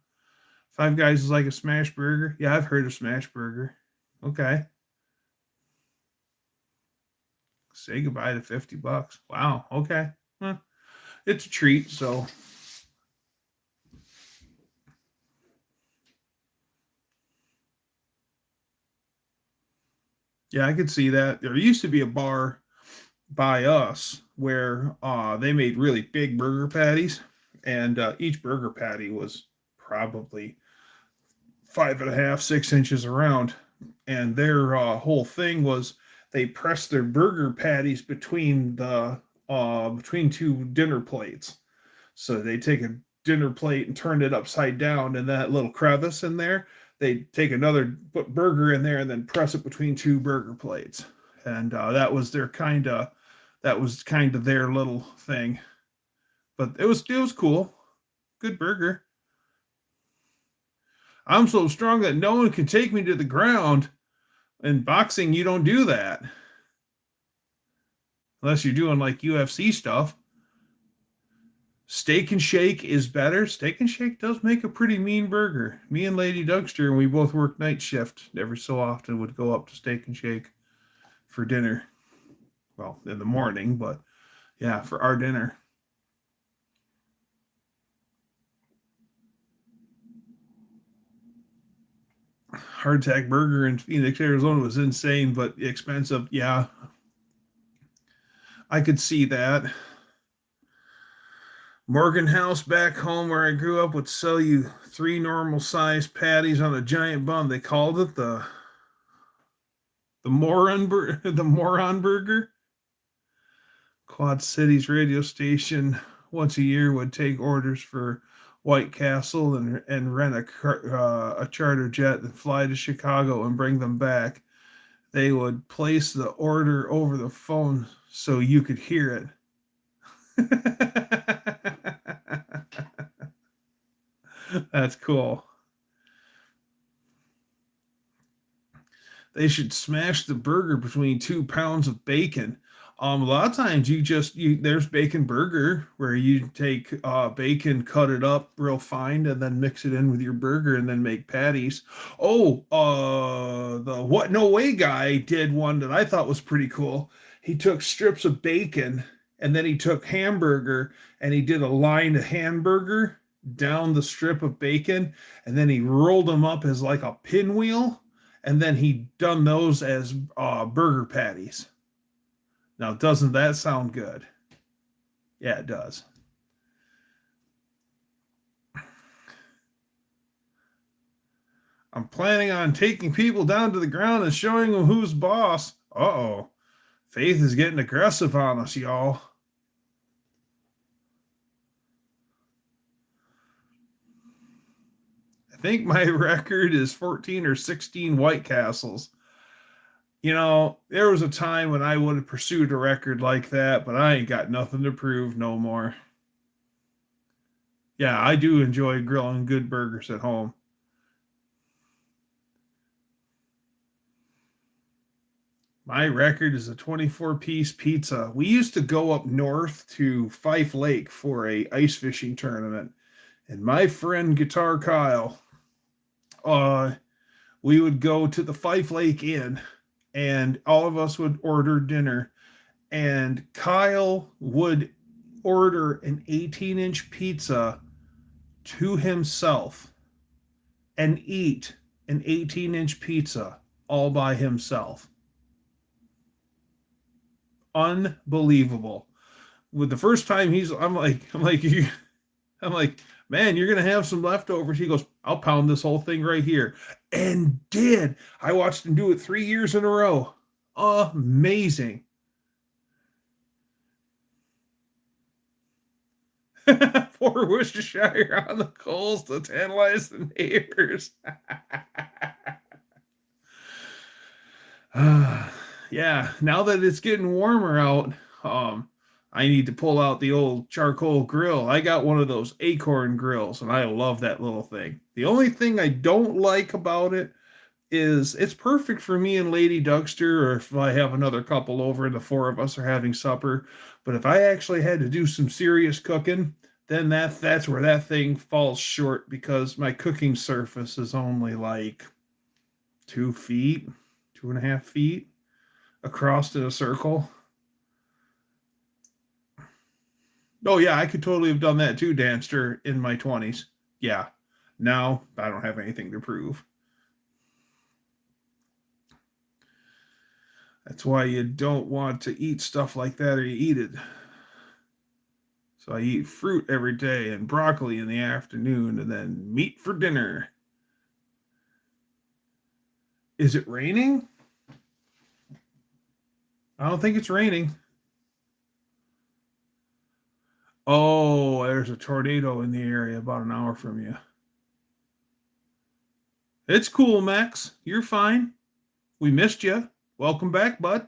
Five Guys is like a smash burger. Yeah, I've heard of smash burger. Okay. Say goodbye to $50. Wow. Okay. Huh. It's a treat. So yeah, I could see that. There used to be a bar by us where they made really big burger patties, and each burger patty was probably 5.5, 6 inches around. And their whole thing was they pressed their burger patties between two dinner plates. So they take a dinner plate and turn it upside down, and that little crevice in there, they take another burger in there and then press it between two burger plates. And that was kind of their little thing. But it was cool. Good burger. I'm so strong that no one can take me to the ground. In boxing, you don't do that. unless you're doing like UFC stuff. Steak and Shake is better. Steak and Shake does make a pretty mean burger. Me and Lady Dougster, and we both work night shift, every so often would go up to Steak and Shake for dinner. Well, in the morning, but yeah, for our dinner. Hardtack Burger in Phoenix, Arizona was insane, but expensive. Yeah, I could see that. Morgan House back home where I grew up would sell you 3 normal sized patties on a giant bun. They called it the moron burger. Quad Cities radio station once a year would take orders for White Castle and rent a charter jet and fly to Chicago and bring them back. They would place the order over the phone so you could hear it. That's cool. They should smash the burger between 2 pounds of bacon. A lot of times there's bacon burger where you take bacon, cut it up real fine, and then mix it in with your burger and then make patties. Oh, the What No Way guy did one that I thought was pretty cool. He took strips of bacon and then he took hamburger and he did a line of hamburger down the strip of bacon and then he rolled them up as like a pinwheel and then he done those as burger patties. Now, doesn't that sound good? Yeah, it does. I'm planning on taking people down to the ground and showing them who's boss. Uh-oh. Faith is getting aggressive on us, y'all. I think my record is 14 or 16 White Castles. There was a time when I would have pursued a record like that, but I ain't got nothing to prove no more. Yeah, I do enjoy grilling good burgers at home. My record is a 24-piece pizza. We used to go up north to Fife Lake for a ice fishing tournament. And my friend Guitar Kyle, we would go to the Fife Lake Inn and all of us would order dinner. And Kyle would order an 18-inch pizza to himself and eat an 18-inch pizza all by himself. Unbelievable. With the first time I'm like, man, you're gonna have some leftovers. He goes, I'll pound this whole thing right here, and did. I watched him do it 3 years in a row. Amazing. Poor Worcestershire on the coals to tantalize the neighbors. Yeah, now that it's getting warmer out, I need to pull out the old charcoal grill. I got one of those acorn grills, and I love that little thing. The only thing I don't like about it is it's perfect for me and Lady Dougster, or if I have another couple over and the 4 of us are having supper. But if I actually had to do some serious cooking, then that's where that thing falls short, because my cooking surface is only like 2 feet, 2.5 feet across in a circle. Oh yeah, I could totally have done that too, Danster, in my 20s. Yeah. Now I don't have anything to prove. That's why you don't want to eat stuff like that, or you eat it. So I eat fruit every day and broccoli in the afternoon and then meat for dinner. Is it raining? I don't think it's raining. Oh, there's a tornado in the area about an hour from you. It's cool, Max. You're fine. We missed you. Welcome back, bud.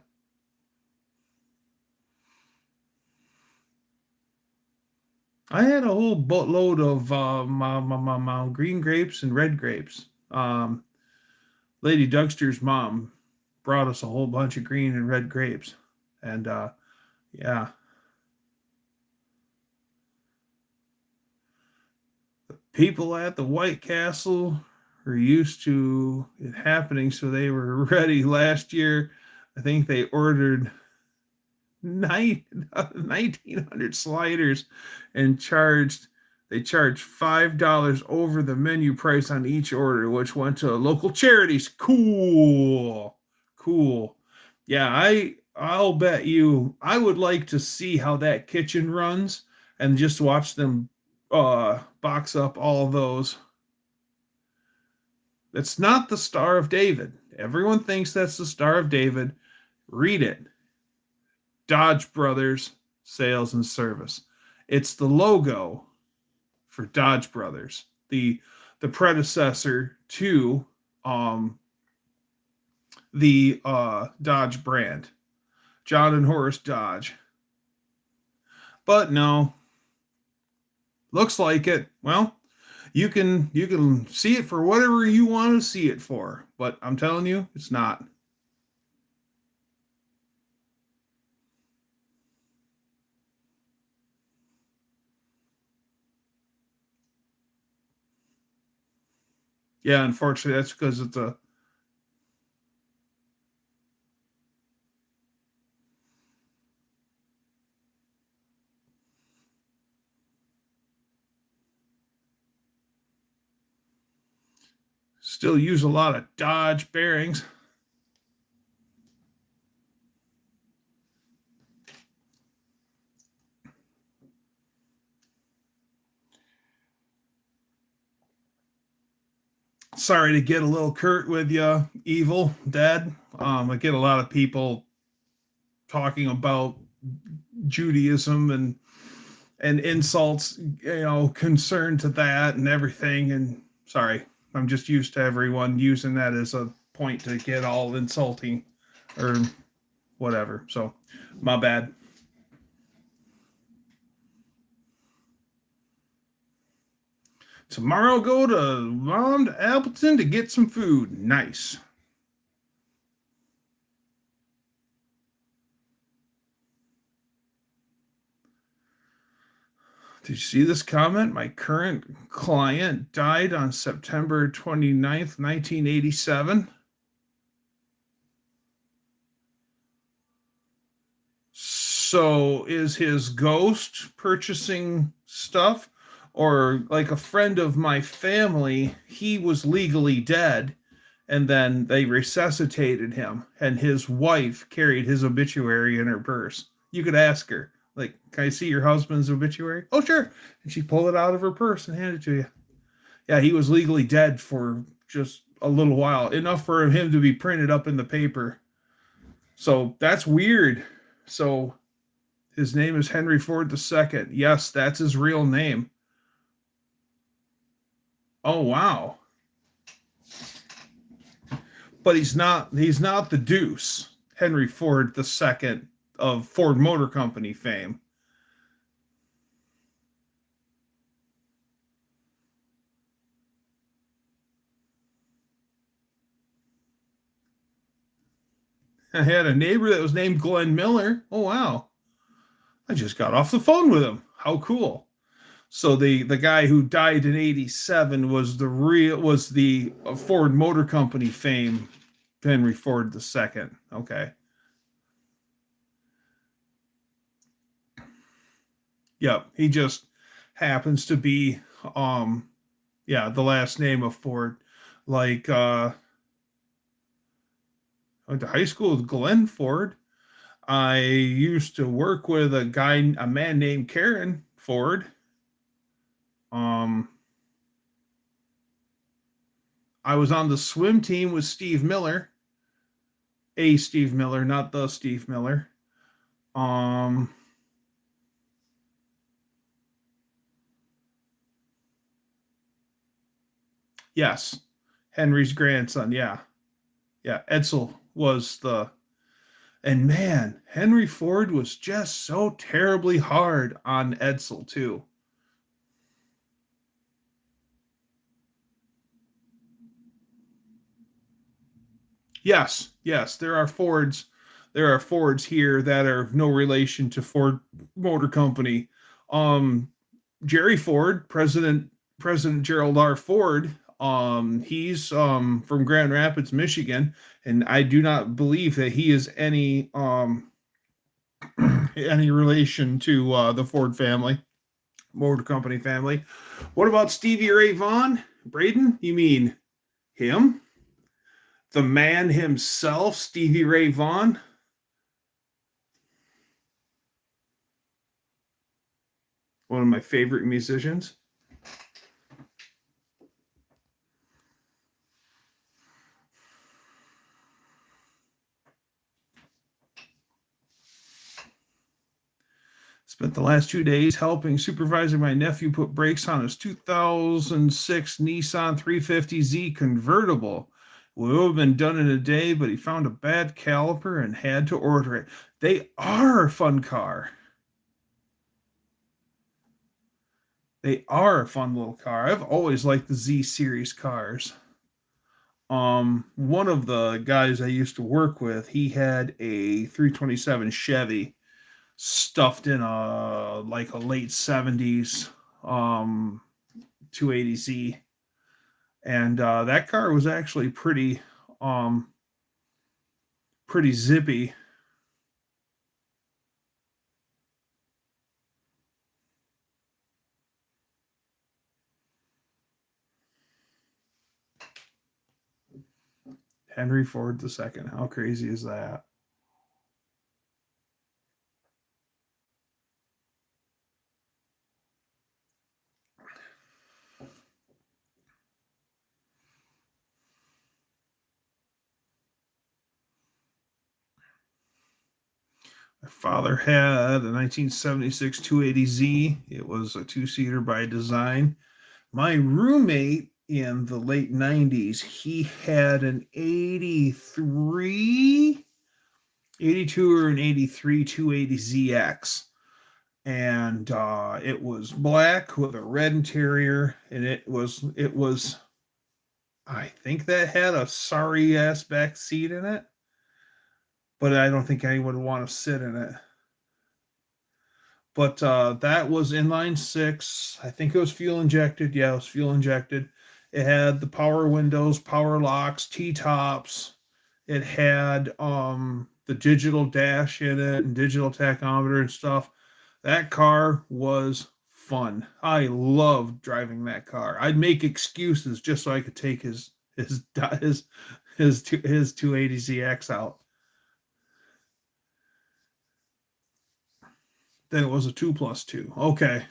I had a whole boatload of my green grapes and red grapes. Lady Dougster's mom brought us a whole bunch of green and red grapes. And Yeah. People at the White Castle are used to it happening, so they were ready last year. I think they ordered 1,900 sliders and charged $5 over the menu price on each order, which went to local charities. Cool. Cool. Yeah, I'll bet you I would like to see how that kitchen runs and just watch them box up all those. It's not the Star of David. Everyone thinks that's the Star of David. Read it. Dodge Brothers Sales and Service. It's the logo for Dodge Brothers, the predecessor to the Dodge brand, John and Horace Dodge. But no, looks like it. Well, you can see it for whatever you want to see it for, but I'm telling you, it's not. Yeah, unfortunately, that's because it's a still use a lot of Dodge bearings. Sorry to get a little curt with you, Evil Dad. I get a lot of people talking about Judaism and insults, concern to that and everything. And sorry, I'm just used to everyone using that as a point to get all insulting or whatever. So, my bad. Tomorrow, go to Appleton to get some food. Nice. Did you see this comment? My current client died on September 29th, 1987. So is his ghost purchasing stuff? Or like a friend of my family, he was legally dead and then they resuscitated him and his wife carried his obituary in her purse. You could ask her, like, can I see your husband's obituary? Oh, sure. And she pulled it out of her purse and handed it to you. Yeah, he was legally dead for just a little while, enough for him to be printed up in the paper. So that's weird. So his name is Henry Ford II. Yes, that's his real name. Oh wow. But he's not the Deuce, Henry Ford II of Ford Motor Company fame. I had a neighbor that was named Glenn Miller. Oh wow. I just got off the phone with him. How cool. So the guy who died in 87 was the Ford Motor Company fame Henry Ford II. Okay. Yep. He just happens to be yeah, the last name of Ford. Like I went to high school with Glenn Ford. I used to work with a man named Karen Ford. Um I was on the swim team with Steve Miller, a Steve Miller, not the Steve Miller. Um, yes, Henry's grandson. Yeah, yeah. Edsel was and man, Henry Ford was just so terribly hard on Edsel too. Yes, yes, there are Fords there are Fords here that are no relation to Ford Motor Company. Jerry Ford, President Gerald R. Ford, he's from Grand Rapids, Michigan, and I do not believe that he is any any relation to the Ford family, Motor Company family. What about Stevie Ray Vaughan? Braden, you mean him? The man himself, Stevie Ray Vaughan? One of my favorite musicians. Spent the last 2 days helping supervising my nephew put brakes on his 2006 Nissan 350Z convertible. It would have been done in a day, but he found a bad caliper and had to order it. They are a fun car. They are a fun little car. I've always liked the Z series cars. One of the guys I used to work with, he had a 327 Chevy stuffed in a late 70s 280Z, and that car was actually pretty zippy. Henry Ford II. How crazy is that? My father had a 1976 280Z. It was a two-seater by design. My roommate in the late 90s, he had an 82 or an 83 280ZX. And it was black with a red interior, and it was I think that had a sorry ass back seat in it, but I don't think anyone would want to sit in it. But that was inline six. I think it was fuel injected. Yeah, it was fuel injected. It had the power windows, power locks, T-tops. It had the digital dash in it and digital tachometer and stuff. That car was fun. I loved driving that car. I'd make excuses just so I could take his 280ZX out. Then it was a 2+2. Okay.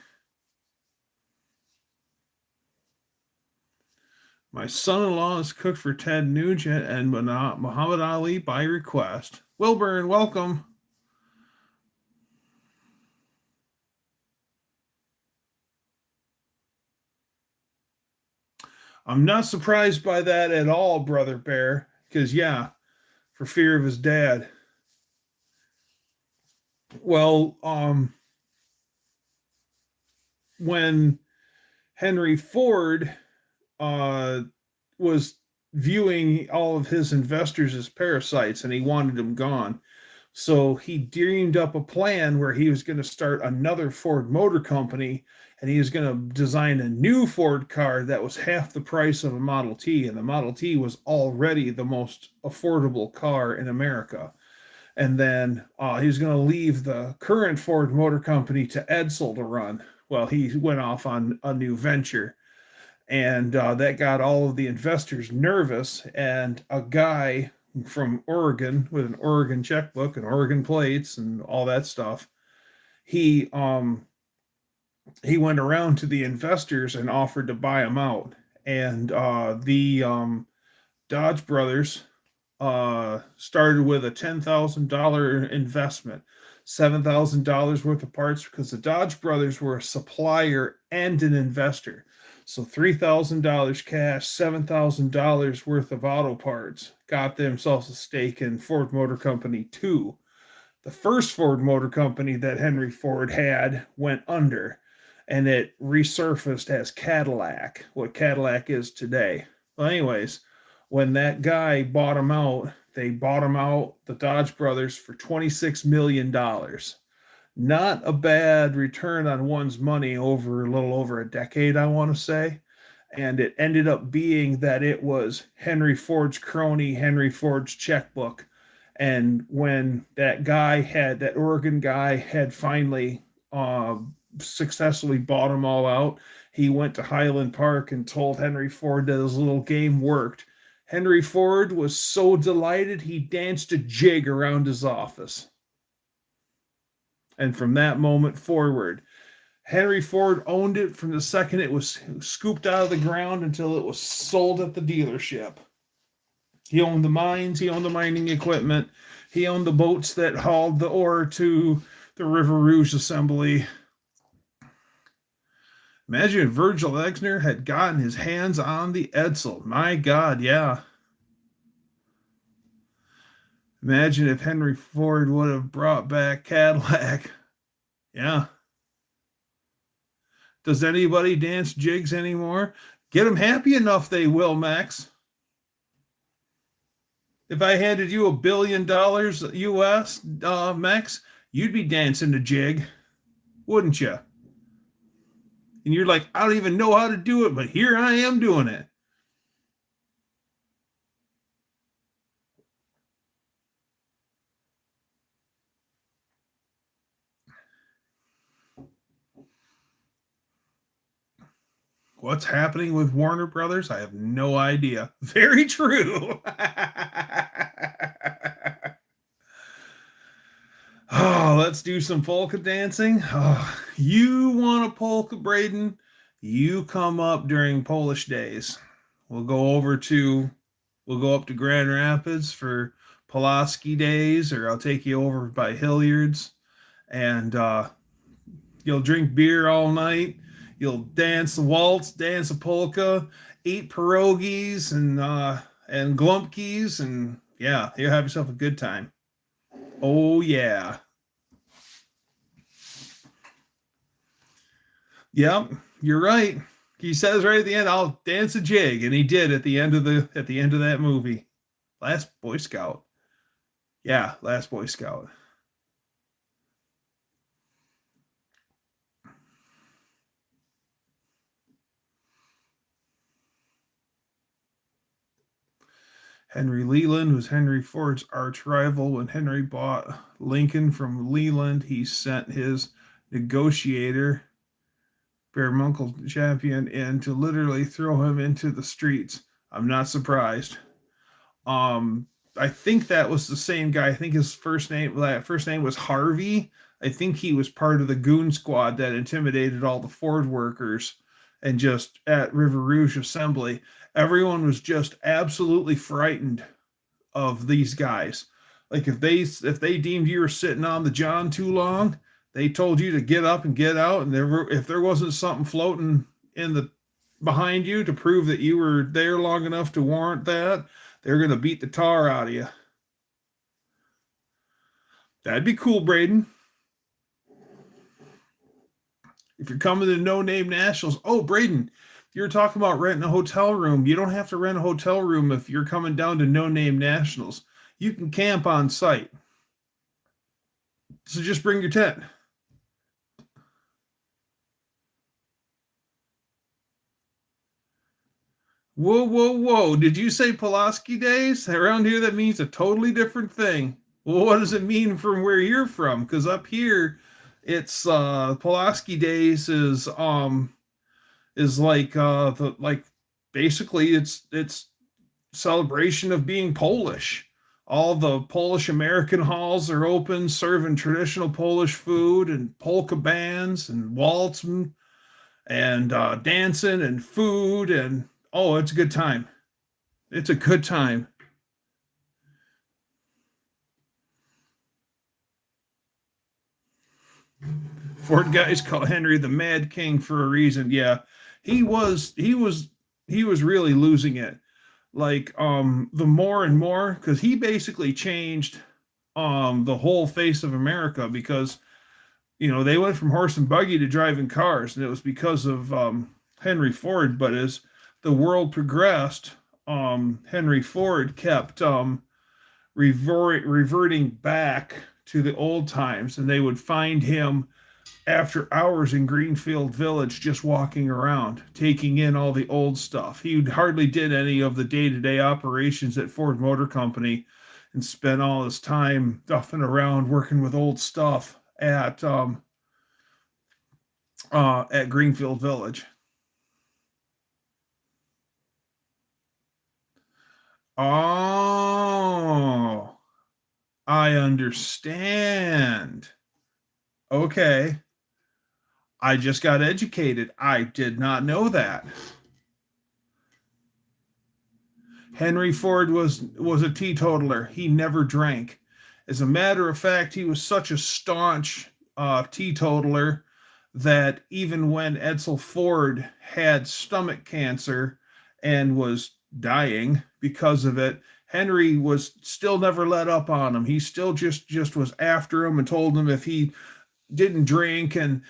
My son-in-law is cooked for Ted Nugent and Muhammad Ali by request. Wilburn, welcome. I'm not surprised by that at all, Brother Bear, because, yeah, for fear of his dad. Well, when Henry Ford was viewing all of his investors as parasites and he wanted them gone, so he dreamed up a plan where he was going to start another Ford Motor Company, and he was going to design a new Ford car that was half the price of a Model T, and the Model T was already the most affordable car in America. And then he was going to leave the current Ford Motor Company to Edsel to run. Well, he went off on a new venture, and that got all of the investors nervous, and a guy from Oregon with an Oregon checkbook and Oregon plates and all that stuff, he went around to the investors and offered to buy them out. And the Dodge brothers started with a $10,000 investment, $7,000 worth of parts, because the Dodge brothers were a supplier and an investor. So $3,000 cash, $7,000 worth of auto parts, got themselves a stake in Ford Motor Company 2. The first Ford Motor Company that Henry Ford had went under, and it resurfaced as Cadillac, what Cadillac is today. Well, anyways, when that guy bought them out, They bought them out, the Dodge brothers, for $26 million. Not a bad return on one's money over a little over a decade, I want to say. And it ended up being that it was Henry Ford's crony, Henry Ford's checkbook. And when that Oregon guy had finally successfully bought them all out, he went to Highland Park and told Henry Ford that his little game worked. Henry Ford was so delighted he danced a jig around his office. And from that moment forward, Henry Ford owned it from the second it was scooped out of the ground until it was sold at the dealership. He owned the mines, he owned the mining equipment, he owned the boats that hauled the ore to the River Rouge assembly. Imagine if Virgil Exner had gotten his hands on the Edsel. My God, yeah. Imagine if Henry Ford would have brought back Cadillac. Yeah. Does anybody dance jigs anymore? Get them happy enough, they will, Max. If I handed you $1 billion US, Max, you'd be dancing a jig, wouldn't you? And you're like, I don't even know how to do it, but here I am doing it. What's happening with Warner Brothers? I have no idea. Very true. Oh, let's do some polka dancing. Oh, you want a polka, Braden? You come up during Polish days. We'll go up to Grand Rapids for Pulaski days, or I'll take you over by Hilliard's, and you'll drink beer all night. You'll dance the waltz, dance the polka, eat pierogies and glumpkies, and yeah, you'll have yourself a good time. Oh yeah. Yep, you're right. He says right at the end, "I'll dance a jig," and he did at the end of that movie. Last Boy Scout. Yeah, Last Boy Scout. Henry Leland was Henry Ford's arch rival. When Henry bought Lincoln from Leland, he sent his negotiator, Bearmuncle Champion, in to literally throw him into the streets. I'm not surprised. I think that was the same guy. I think his first name was Harvey. I think he was part of the goon squad that intimidated all the Ford workers, and just at River Rouge Assembly, everyone was just absolutely frightened of these guys. Like if they deemed you were sitting on the john too long, they told you to get up and get out. And if there wasn't something floating behind you to prove that you were there long enough to warrant that, they're going to beat the tar out of you. That'd be cool, Braden. If you're coming to No Name Nationals, oh, Braden, you're talking about renting a hotel room. You don't have to rent a hotel room if you're coming down to No Name Nationals. You can camp on site. So just bring your tent. Whoa, whoa, whoa. Did you say Pulaski days? Around here, that means a totally different thing. Well, what does it mean from where you're from? Because up here, it's Pulaski days is like basically it's celebration of being Polish. All the Polish American halls are open, serving traditional Polish food and polka bands and waltzing and dancing and food, and oh, it's a good time. It's a good time. Ford guys call Henry the Mad King for a reason. Yeah, he was really losing it. Like the more and more, because he basically changed the whole face of America, because they went from horse and buggy to driving cars, and it was because of Henry Ford. But as the world progressed, Henry Ford kept reverting back to the old times, and they would find him after hours in Greenfield Village just walking around, taking in all the old stuff. He hardly did any of the day-to-day operations at Ford Motor Company and spent all his time duffing around working with old stuff at Greenfield Village. Oh, I understand. Okay. I just got educated. I did not know that. Henry Ford was a teetotaler. He never drank. As a matter of fact, he was such a staunch teetotaler that even when Edsel Ford had stomach cancer and was dying because of it, Henry was still never let up on him. He still just was after him and told him if he didn't drink and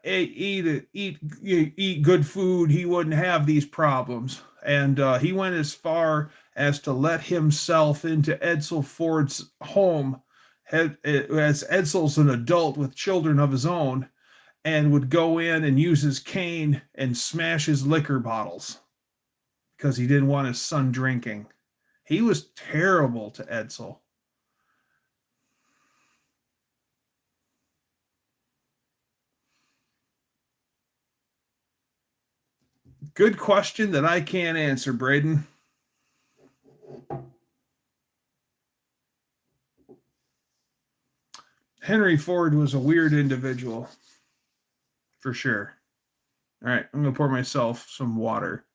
eat good food, he wouldn't have these problems. And he went as far as to let himself into Edsel Ford's home as Edsel's an adult with children of his own, and would go in and use his cane and smash his liquor bottles because he didn't want his son drinking. He was terrible to Edsel. Good question that I can't answer, Braden. Henry Ford was a weird individual, for sure. All right, I'm going to pour myself some water.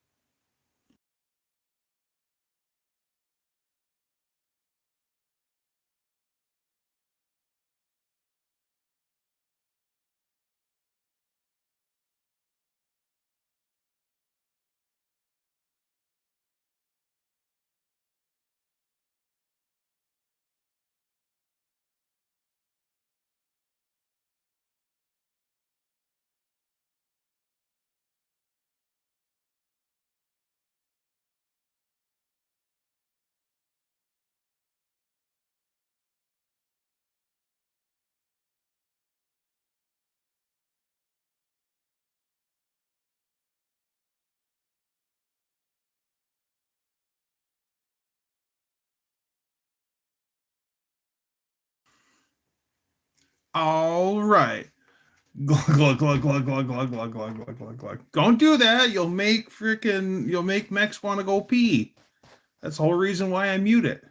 All right. Glug glug glug glug glug glug glug glug glug glug glug. Don't do that. You'll make Mex want to go pee. That's the whole reason why I mute it.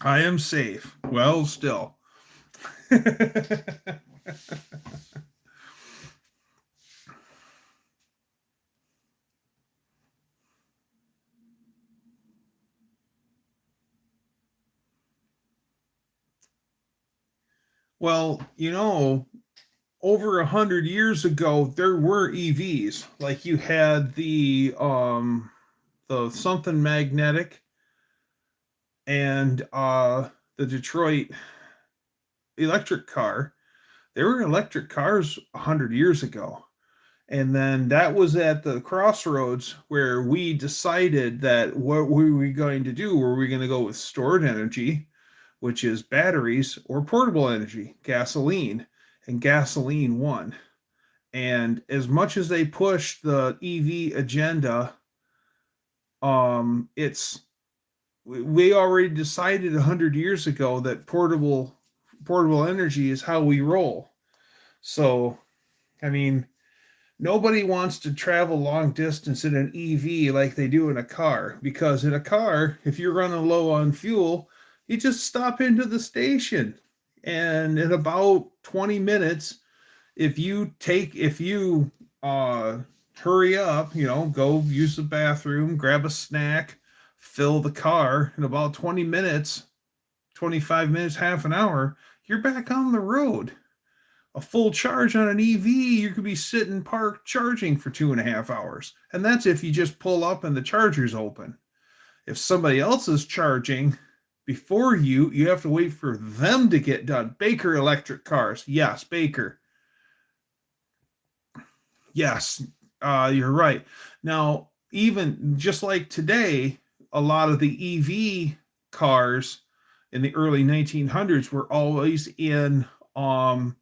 I am safe. Well, still. Well, over 100 years ago, there were EVs. Like you had the something magnetic and the Detroit electric car. There were electric cars 100 years ago. And then that was at the crossroads where we decided that what were we going to do? Were we going to go with stored energy, which is batteries, or portable energy, gasoline? And gasoline won. And as much as they push the EV agenda, we already decided 100 years ago that portable energy is how we roll. So, I mean, nobody wants to travel long distance in an EV like they do in a car, because in a car, if you're running low on fuel, you just stop into the station, and in about 20 minutes, if you hurry up, go use the bathroom, grab a snack, fill the car, in about 20 minutes, 25 minutes, half an hour, you're back on the road. A full charge on an EV, you could be sitting parked charging for 2.5 hours. And that's if you just pull up and the charger's open. If somebody else is charging before you, you have to wait for them to get done. Baker electric cars. Yes, Baker. Yes, you're right. Now, even just like today, a lot of the EV cars in the early 1900s were always in um,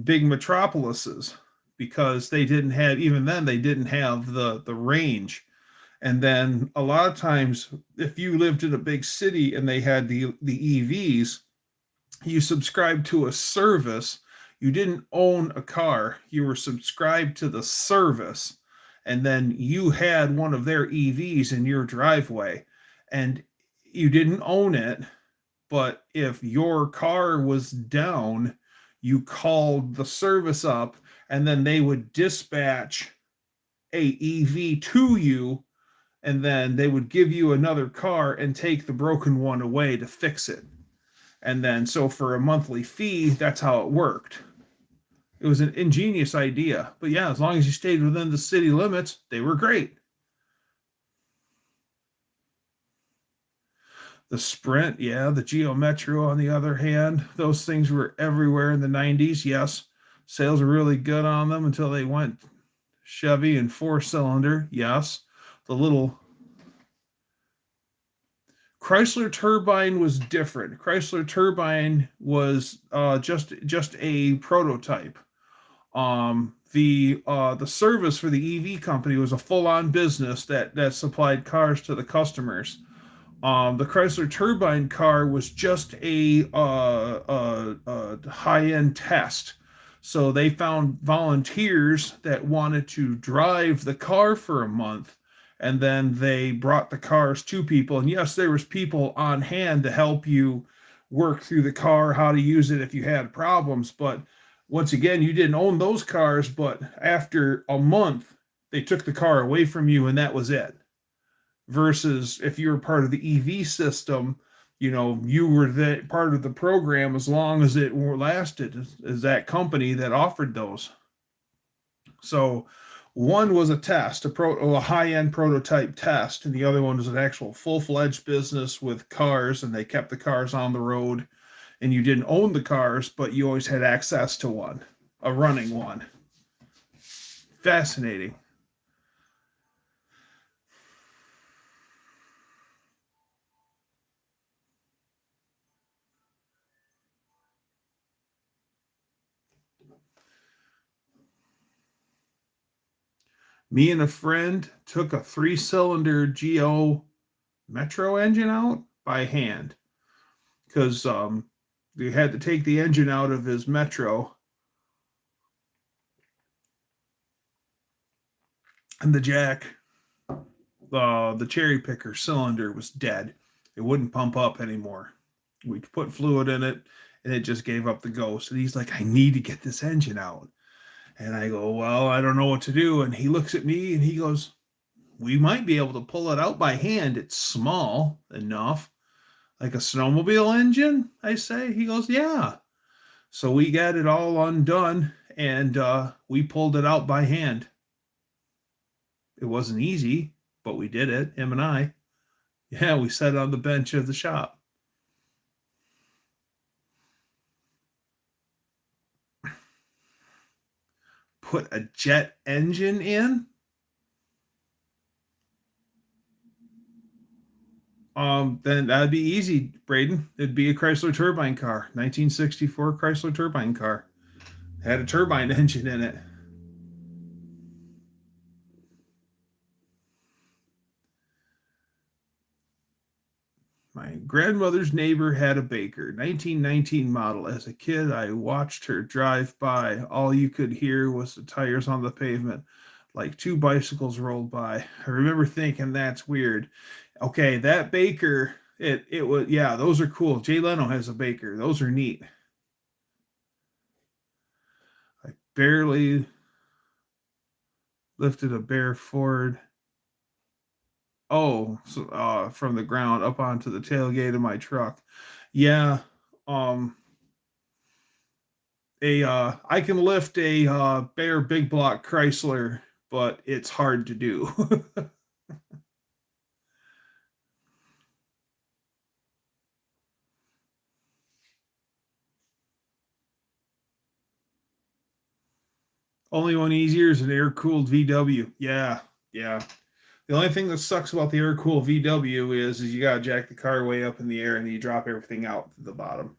big metropolises because they didn't have, even then they didn't have the range. And then a lot of times, if you lived in a big city and they had the EVs, you subscribed to a service. You didn't own a car. You were subscribed to the service. And then you had one of their EVs in your driveway. And you didn't own it. But if your car was down, you called the service up and then they would dispatch a EV to you, and then they would give you another car and take the broken one away to fix it. And then, so for a monthly fee, that's how it worked. It was an ingenious idea. But yeah, as long as you stayed within the city limits, they were great. The Sprint, yeah, the Geo Metro, on the other hand, those things were everywhere in the 90s. Yes, sales were really good on them until they went Chevy and 4-cylinder. Yes, the little Chrysler Turbine was different. Chrysler Turbine was just a prototype. The service for the EV company was a full-on business that supplied cars to the customers. The Chrysler Turbine car was just a high-end test. So they found volunteers that wanted to drive the car for a month, and then they brought the cars to people. And yes, there was people on hand to help you work through the car, how to use it if you had problems. But once again, you didn't own those cars, but after a month, they took the car away from you and that was it. Versus if you were part of the EV system, you were the part of the program as long as it lasted, as that company that offered those. So one was a test, a high-end prototype test, and the other one was an actual full-fledged business with cars, and they kept the cars on the road, and you didn't own the cars, but you always had access to one, a running one. Fascinating. Me and a friend took a 3-cylinder Geo Metro engine out by hand because we had to take the engine out of his Metro, and the jack, the cherry picker cylinder was dead. It wouldn't pump up anymore. We put fluid in it, and it just gave up the ghost. And he's like, I need to get this engine out. And I go, well, I don't know what to do. And he looks at me and he goes, we might be able to pull it out by hand. It's small enough. Like a snowmobile engine, I say. He goes, yeah. So we got it all undone, and we pulled it out by hand. It wasn't easy, but we did it, him and I. Yeah, we sat on the bench of the shop. Put a jet engine in? Then that'd be easy, Braden. It'd be a Chrysler turbine car, 1964 Chrysler turbine car. Had a turbine engine in it. My grandmother's neighbor had a Baker, 1919 model. As a kid, I watched her drive by. All you could hear was the tires on the pavement, like two bicycles rolled by. I remember thinking, that's weird. Okay, that Baker, it was, yeah, those are cool. Jay Leno has a Baker. Those are neat. I barely lifted a bare Ford. Oh, so, from the ground up onto the tailgate of my truck. Yeah. Um, I can lift a bare big block Chrysler, but it's hard to do. Only one easier is an air cooled VW. Yeah, yeah. The only thing that sucks about the air cooled VW is you gotta jack the car way up in the air and you drop everything out to the bottom.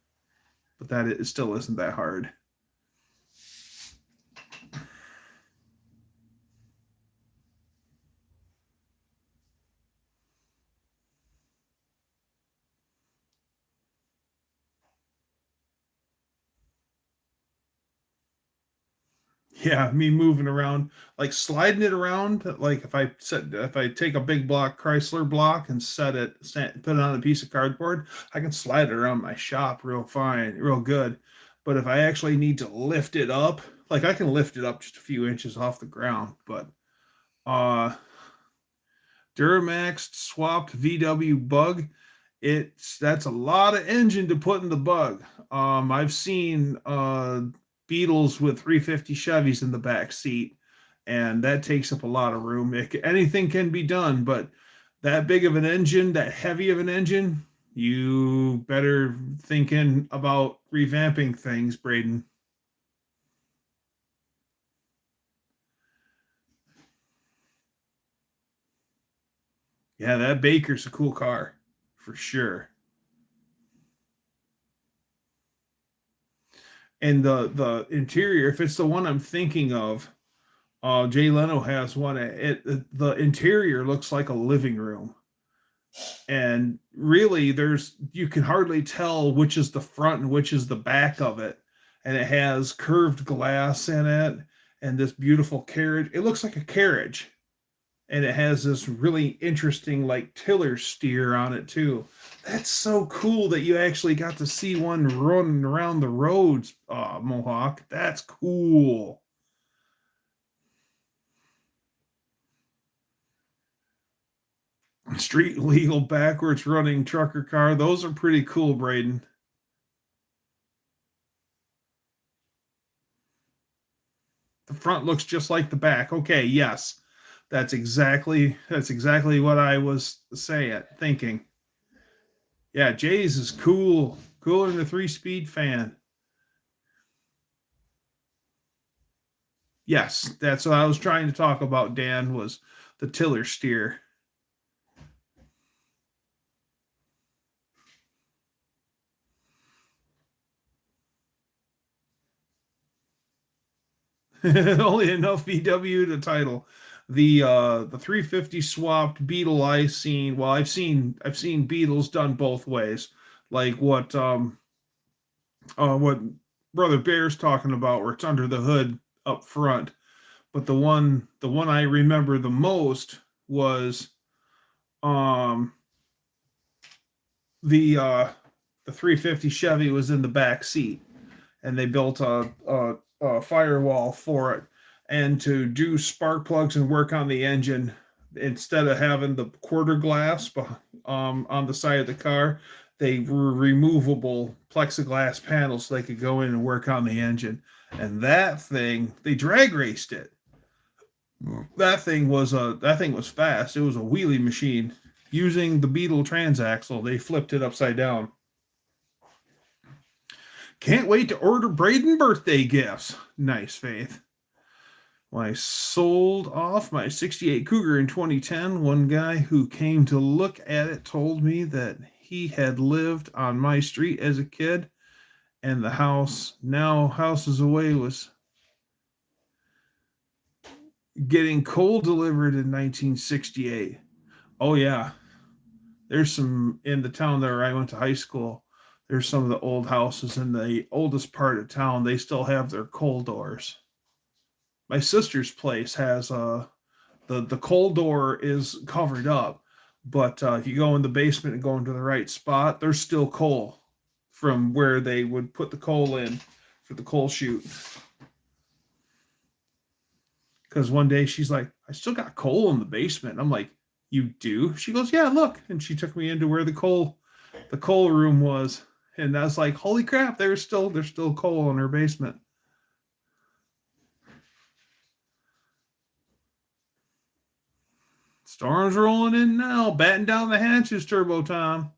But it still isn't that hard. Yeah, me moving around, like sliding it around. Like if I take a big block Chrysler block and put it on a piece of cardboard, I can slide it around my shop real fine, real good. But if I actually need to lift it up, like I can lift it up just a few inches off the ground. But uh Duramax swapped VW Bug, that's a lot of engine to put in the Bug. I've seen Beetles with 350 Chevys in the back seat, and that takes up a lot of room. Anything can be done, but that big of an engine, that heavy of an engine, you better thinking about revamping things, Braden. Yeah, that Baker's a cool car for sure. And the interior, if it's the one I'm thinking of, Jay Leno has one. The interior looks like a living room, and really, you can hardly tell which is the front and which is the back of it. And it has curved glass in it, and this beautiful carriage. It looks like a carriage, and it has this really interesting like tiller steer on it too. That's so cool that you actually got to see one running around the roads, Mohawk. That's cool. Street legal backwards running trucker car. Those are pretty cool, Braden. The front looks just like the back. Okay, yes. That's exactly what I was saying, thinking. Yeah, Jay's is cool. Cooler than a 3-speed fan. Yes, that's what I was trying to talk about, Dan, was the tiller steer. Only enough VW to title. The 350 swapped Beetle I seen. Well, I've seen Beetles done both ways. Like what Brother Bear's talking about, where it's under the hood up front. But the one I remember the most was um the 350 Chevy was in the back seat, and they built a firewall for it. And to do spark plugs and work on the engine, instead of having the quarter glass on the side of the car, they were removable plexiglass panels so they could go in and work on the engine. And that thing, they drag raced it. That thing was fast. It was a wheelie machine. Using the Beetle transaxle, they flipped it upside down. Can't wait to order Braden birthday gifts. Nice, Faith. When I sold off my 68 Cougar in 2010, one guy who came to look at it told me that he had lived on my street as a kid, and the house, now houses away, was getting coal delivered in 1968. Oh, yeah. There's some in the town there I went to high school. There's some of the old houses in the oldest part of town. They still have their coal doors. My sister's place has the coal door is covered up, but if you go in the basement and go into the right spot, there's still coal from where they would put the coal in for the coal chute. Because one day she's like, I still got coal in the basement. I'm like, you do? She goes, yeah, look. And she took me into where the coal room was. And I was like, holy crap, there's still coal in her basement. Storm's rolling in now. Batten down the hatches, Turbo Tom.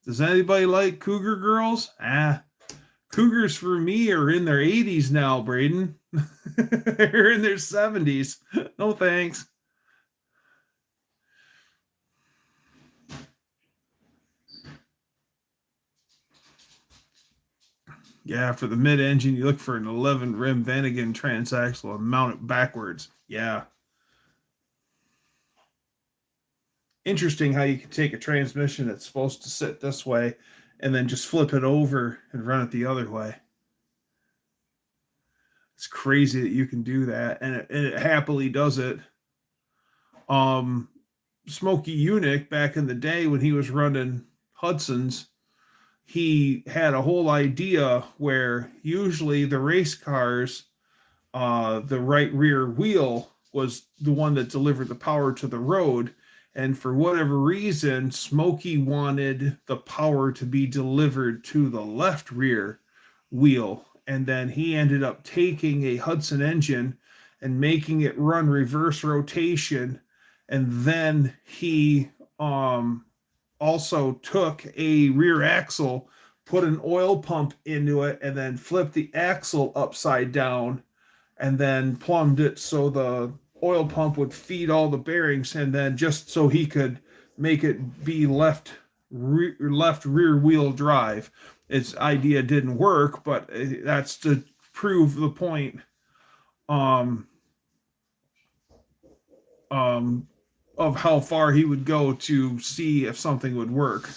Does anybody like cougar girls? Cougars for me are in their 80s now, Braden. They're in their 70s. No thanks. Yeah, for the mid-engine, you look for an 11 rim Vanagon transaxle and mount it backwards. Yeah. Interesting how you can take a transmission that's supposed to sit this way and then just flip it over and run it the other way. It's crazy that you can do that, and it happily does it. Smokey Eunuch, back in the day when he was running Hudson's, he had a whole idea where usually the race cars, the right rear wheel was the one that delivered the power to the road. And for whatever reason, Smokey wanted the power to be delivered to the left rear wheel. And then he ended up taking a Hudson engine and making it run reverse rotation. And then he also took a rear axle, put an oil pump into it, and then flipped the axle upside down and then plumbed it so the oil pump would feed all the bearings, and then just so he could make it be left rear wheel drive. Its idea didn't work, but that's to prove the point of how far he would go to see if something would work.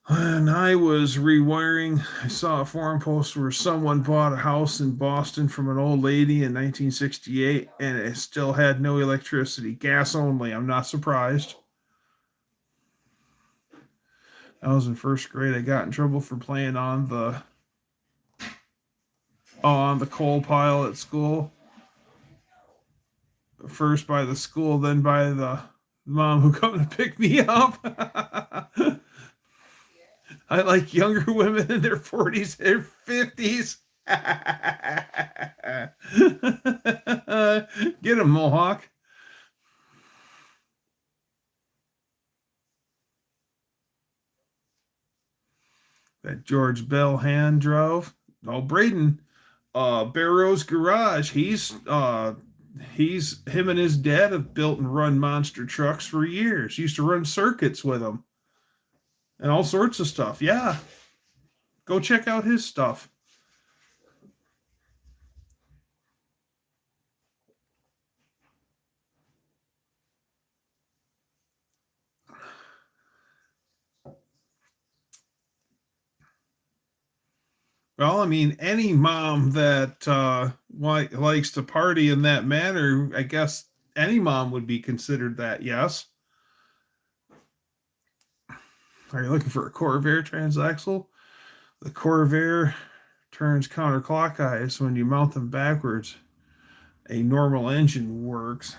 When I was rewiring, I saw a forum post where someone bought a house in Boston from an old lady in 1968, and it still had no electricity, gas only. I'm not surprised. I was in first grade. I got in trouble for playing on the coal pile at school. First by the school, then by the mom who come to pick me up. I like younger women in their 40s, their 50s. Get him, Mohawk. That George Bell hand drove. Oh, Braden, Barrow's Garage. He's him and his dad have built and run monster trucks for years. Used to run circuits with them and all sorts of stuff. Yeah, go check out his stuff. Well, I mean, any mom that likes to party in that manner, I guess any mom would be considered that, yes. Are you looking for a Corvair transaxle? The Corvair turns counterclockwise when you mount them backwards. A normal engine works.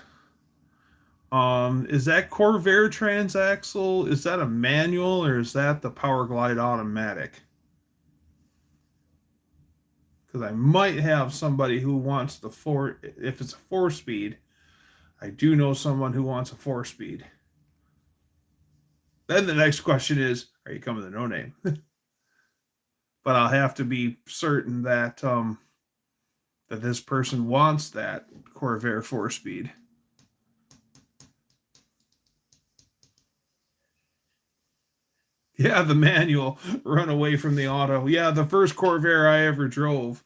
Is that Corvair transaxle, is that a manual or is that the Power Glide automatic? Because I might have somebody who wants the if it's a 4-speed, I do know someone who wants a 4-speed. Then the next question is, are you coming to No Name? But I'll have to be certain that that this person wants that Corvair 4-speed. Yeah, the manual, run away from the auto. Yeah, the first Corvair I ever drove,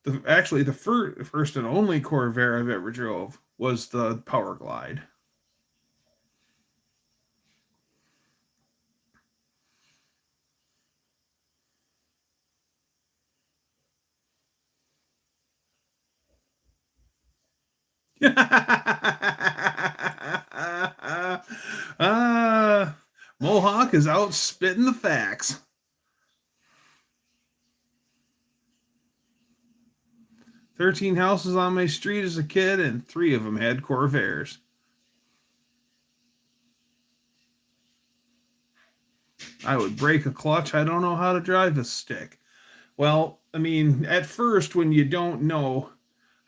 the first and only Corvair I've ever drove was the Power Glide. Mohawk is out spitting the facts. 13 houses on my street as a kid, and 3 of them had Corvairs. I would break a clutch. I don't know how to drive a stick. Well, I mean, at first, when you don't know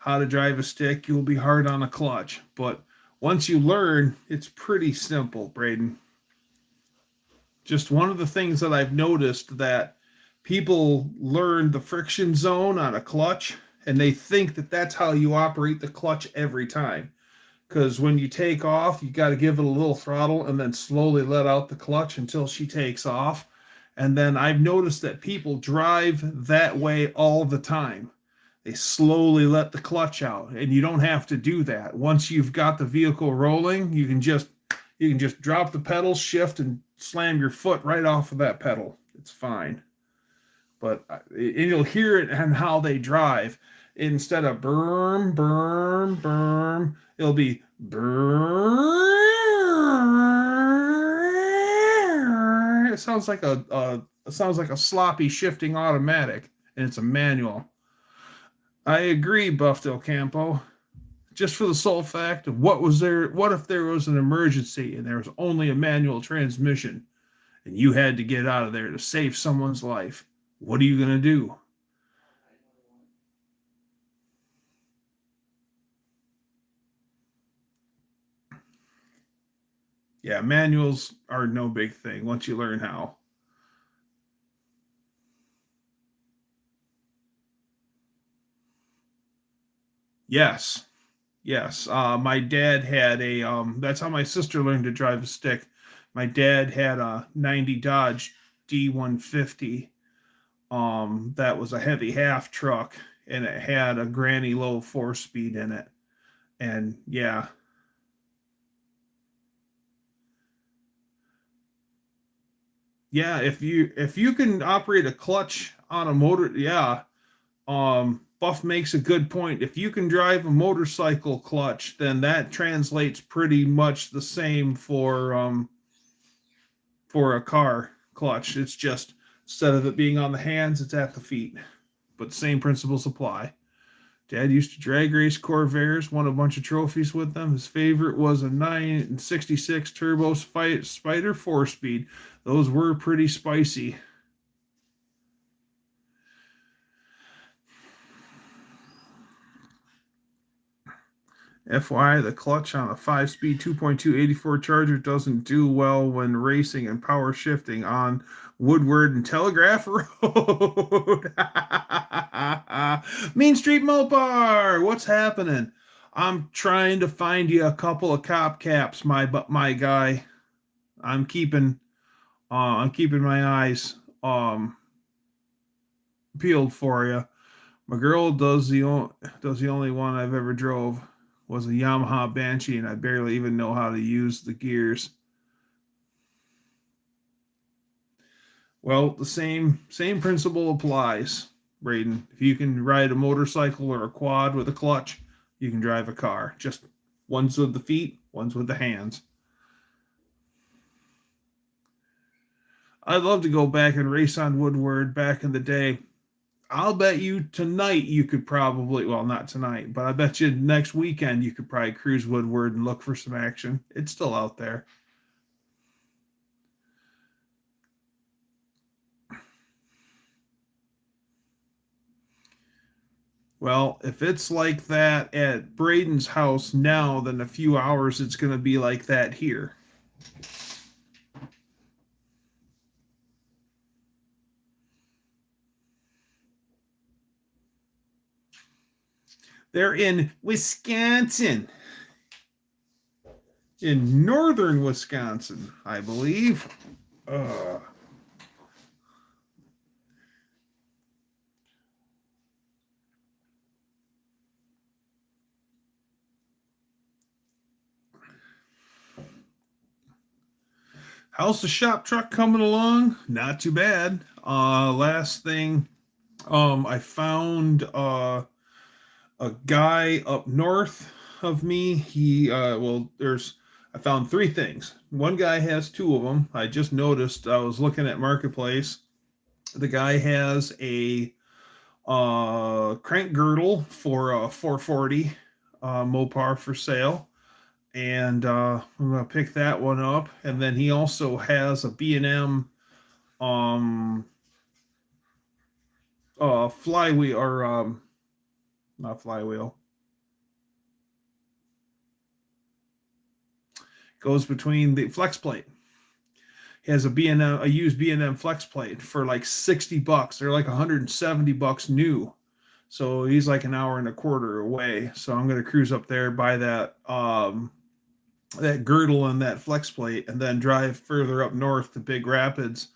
how to drive a stick, you'll be hard on a clutch. But once you learn, it's pretty simple, Braden. Just one of the things that I've noticed that people learn the friction zone on a clutch and they think that that's how you operate the clutch every time. Because when you take off, you got to give it a little throttle and then slowly let out the clutch until she takes off. And then I've noticed that people drive that way all the time. They slowly let the clutch out, and you don't have to do that. Once you've got the vehicle rolling, you can just drop the pedal, shift, and slam your foot right off of that pedal. It's fine. But you'll hear it and how they drive. Instead of berm, berm, berm, it'll be berm. It sounds like a sloppy shifting automatic, and it's a manual. I agree, Buff Del Campo. Just for the sole fact of what if there was an emergency and there was only a manual transmission and you had to get out of there to save someone's life? What are you going to do? Yeah, manuals are no big thing once you learn how. Yes. Yes. My dad had that's how my sister learned to drive a stick. My dad had a 90 Dodge D150. That was a heavy half truck and it had a granny low 4-speed in it. And yeah, yeah, if you can operate a clutch on a motor, yeah. Buff makes a good point. If you can drive a motorcycle clutch, then that translates pretty much the same for a car clutch. It's just instead of it being on the hands, it's at the feet. But same principles apply. Dad used to drag race Corvairs, won a bunch of trophies with them. His favorite was a 966 Turbo Spider 4-speed. Those were pretty spicy. FYI, the clutch on a 5-speed 2.2 84 Charger doesn't do well when racing and power shifting on Woodward and Telegraph Road. Mean Street Mopar, what's happening? I'm trying to find you a couple of cop caps, my guy. I'm keeping my eyes peeled for you. My girl does the only one I've ever drove was a Yamaha Banshee, and I barely even know how to use the gears. Well, the same principle applies, Braden. If you can ride a motorcycle or a quad with a clutch, you can drive a car. Just one's with the feet, one's with the hands. I'd love to go back and race on Woodward back in the day. I'll bet you tonight you could probably, well, not tonight, but I bet you next weekend you could probably cruise Woodward and look for some action. It's still out there. Well, if it's like that at Braden's house now, then a few hours it's going to be like that here. They're in Wisconsin. In northern Wisconsin, I believe. How's the shop truck coming along? Not too bad. Last thing, I found a guy up north of me. I found 3 things. One guy has 2 of them. I just noticed. I was looking at Marketplace. The guy has a crank girdle for a 440 Mopar for sale. And I'm gonna pick that one up. And then he also has a B&M flywheel or not flywheel. goes between the flex plate. He has a used B&M flex plate for like $60. They're like $170 new. So he's like an hour and a quarter away. So I'm going to cruise up there, buy that girdle and that flex plate, and then drive further up north to Big Rapids.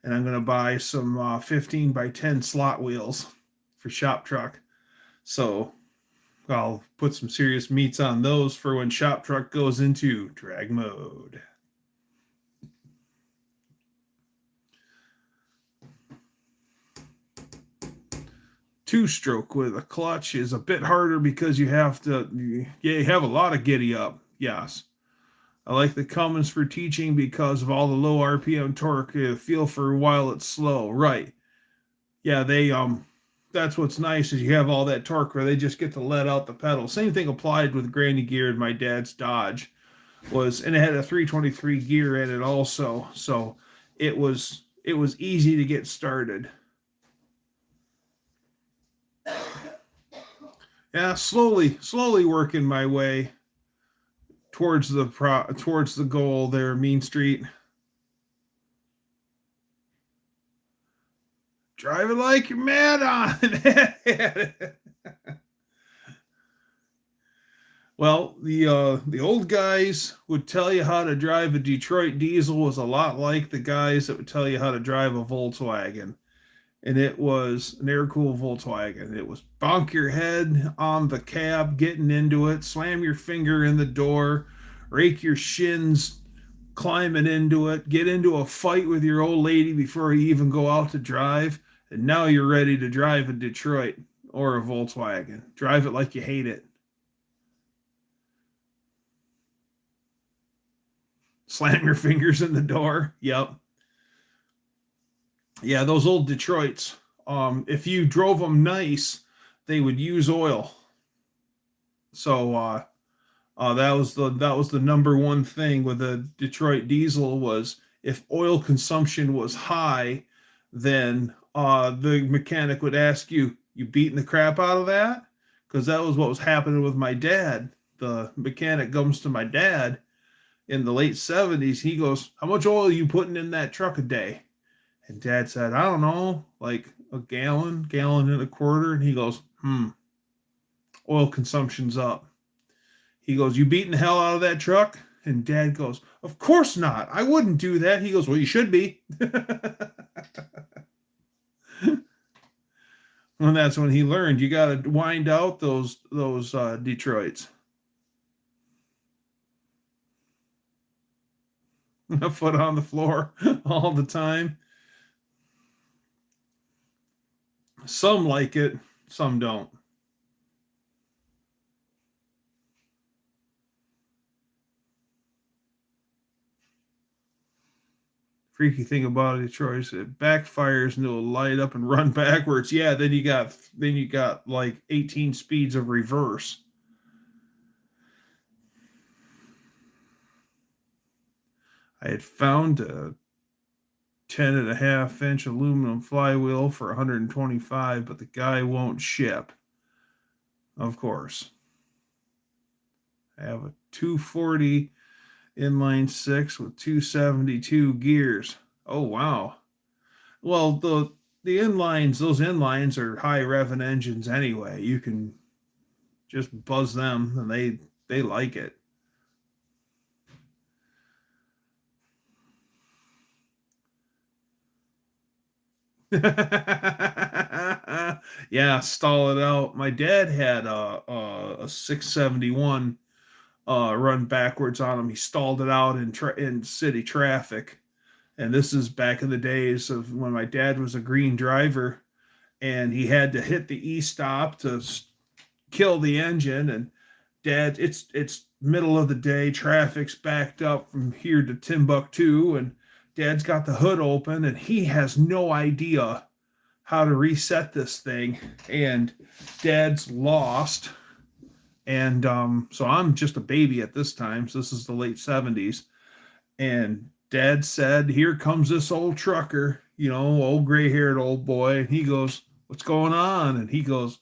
And I'm going to buy some 15 by 10 slot wheels for shop truck. So I'll put some serious meats on those for when shop truck goes into drag mode. Two-stroke with a clutch is a bit harder because you have a lot of giddy up. Yes. I like the Cummins for teaching because of all the low RPM torque. Feel for a while it's slow. Right. Yeah, that's what's nice is you have all that torque where they just get to let out the pedal. Same thing applied with granny gear in my dad's Dodge and it had a 323 gear in it also. So it was easy to get started. Yeah, slowly working my way towards the goal there, Mean Street. Drive it like you're mad on it. Well, the old guys would tell you how to drive a Detroit diesel was a lot like the guys that would tell you how to drive a Volkswagen. And it was an air-cooled Volkswagen. It was bonk your head on the cab, getting into it, slam your finger in the door, rake your shins, climbing into it, get into a fight with your old lady before you even go out to drive, and now you're ready to drive a Detroit or a Volkswagen. Drive it like you hate it. Slam your fingers in the door. Yep. Yeah, those old Detroits, if you drove them nice, they would use oil. So that was the number one thing with a Detroit diesel was if oil consumption was high, then the mechanic would ask you beating the crap out of that? Because that was what was happening with my dad. The mechanic comes to my dad in the late 70s. He goes, how much oil are you putting in that truck a day? And Dad said, I don't know, like a gallon and a quarter. And he goes, oil consumption's up. He goes, you beating the hell out of that truck? And Dad goes, of course not. I wouldn't do that. He goes, well, you should be. And that's when he learned you got to wind out those Detroits. A foot on the floor all the time. Some like it, some don't. Freaky thing about it, Detroit, is it backfires and it'll light up and run backwards. Yeah, then you got like 18 speeds of reverse. I had found a 10.5-inch aluminum flywheel for $125, but the guy won't ship. Of course. I have a 240 inline 6 with 272 gears. Oh, wow. Well, those inlines are high revving engines anyway. You can just buzz them and they like it. Yeah, stall it out. My dad had a 671 run backwards on him. He stalled it out in city traffic. And this is back in the days of when my dad was a green driver and he had to hit the e-stop to kill the engine. And Dad, it's middle of the day, traffic's backed up from here to Timbuktu, and Dad's got the hood open and he has no idea how to reset this thing. And Dad's lost. And so I'm just a baby at this time. So this is the late 70s. And Dad said, here comes this old trucker, old gray-haired old boy. And he goes, what's going on? And he goes,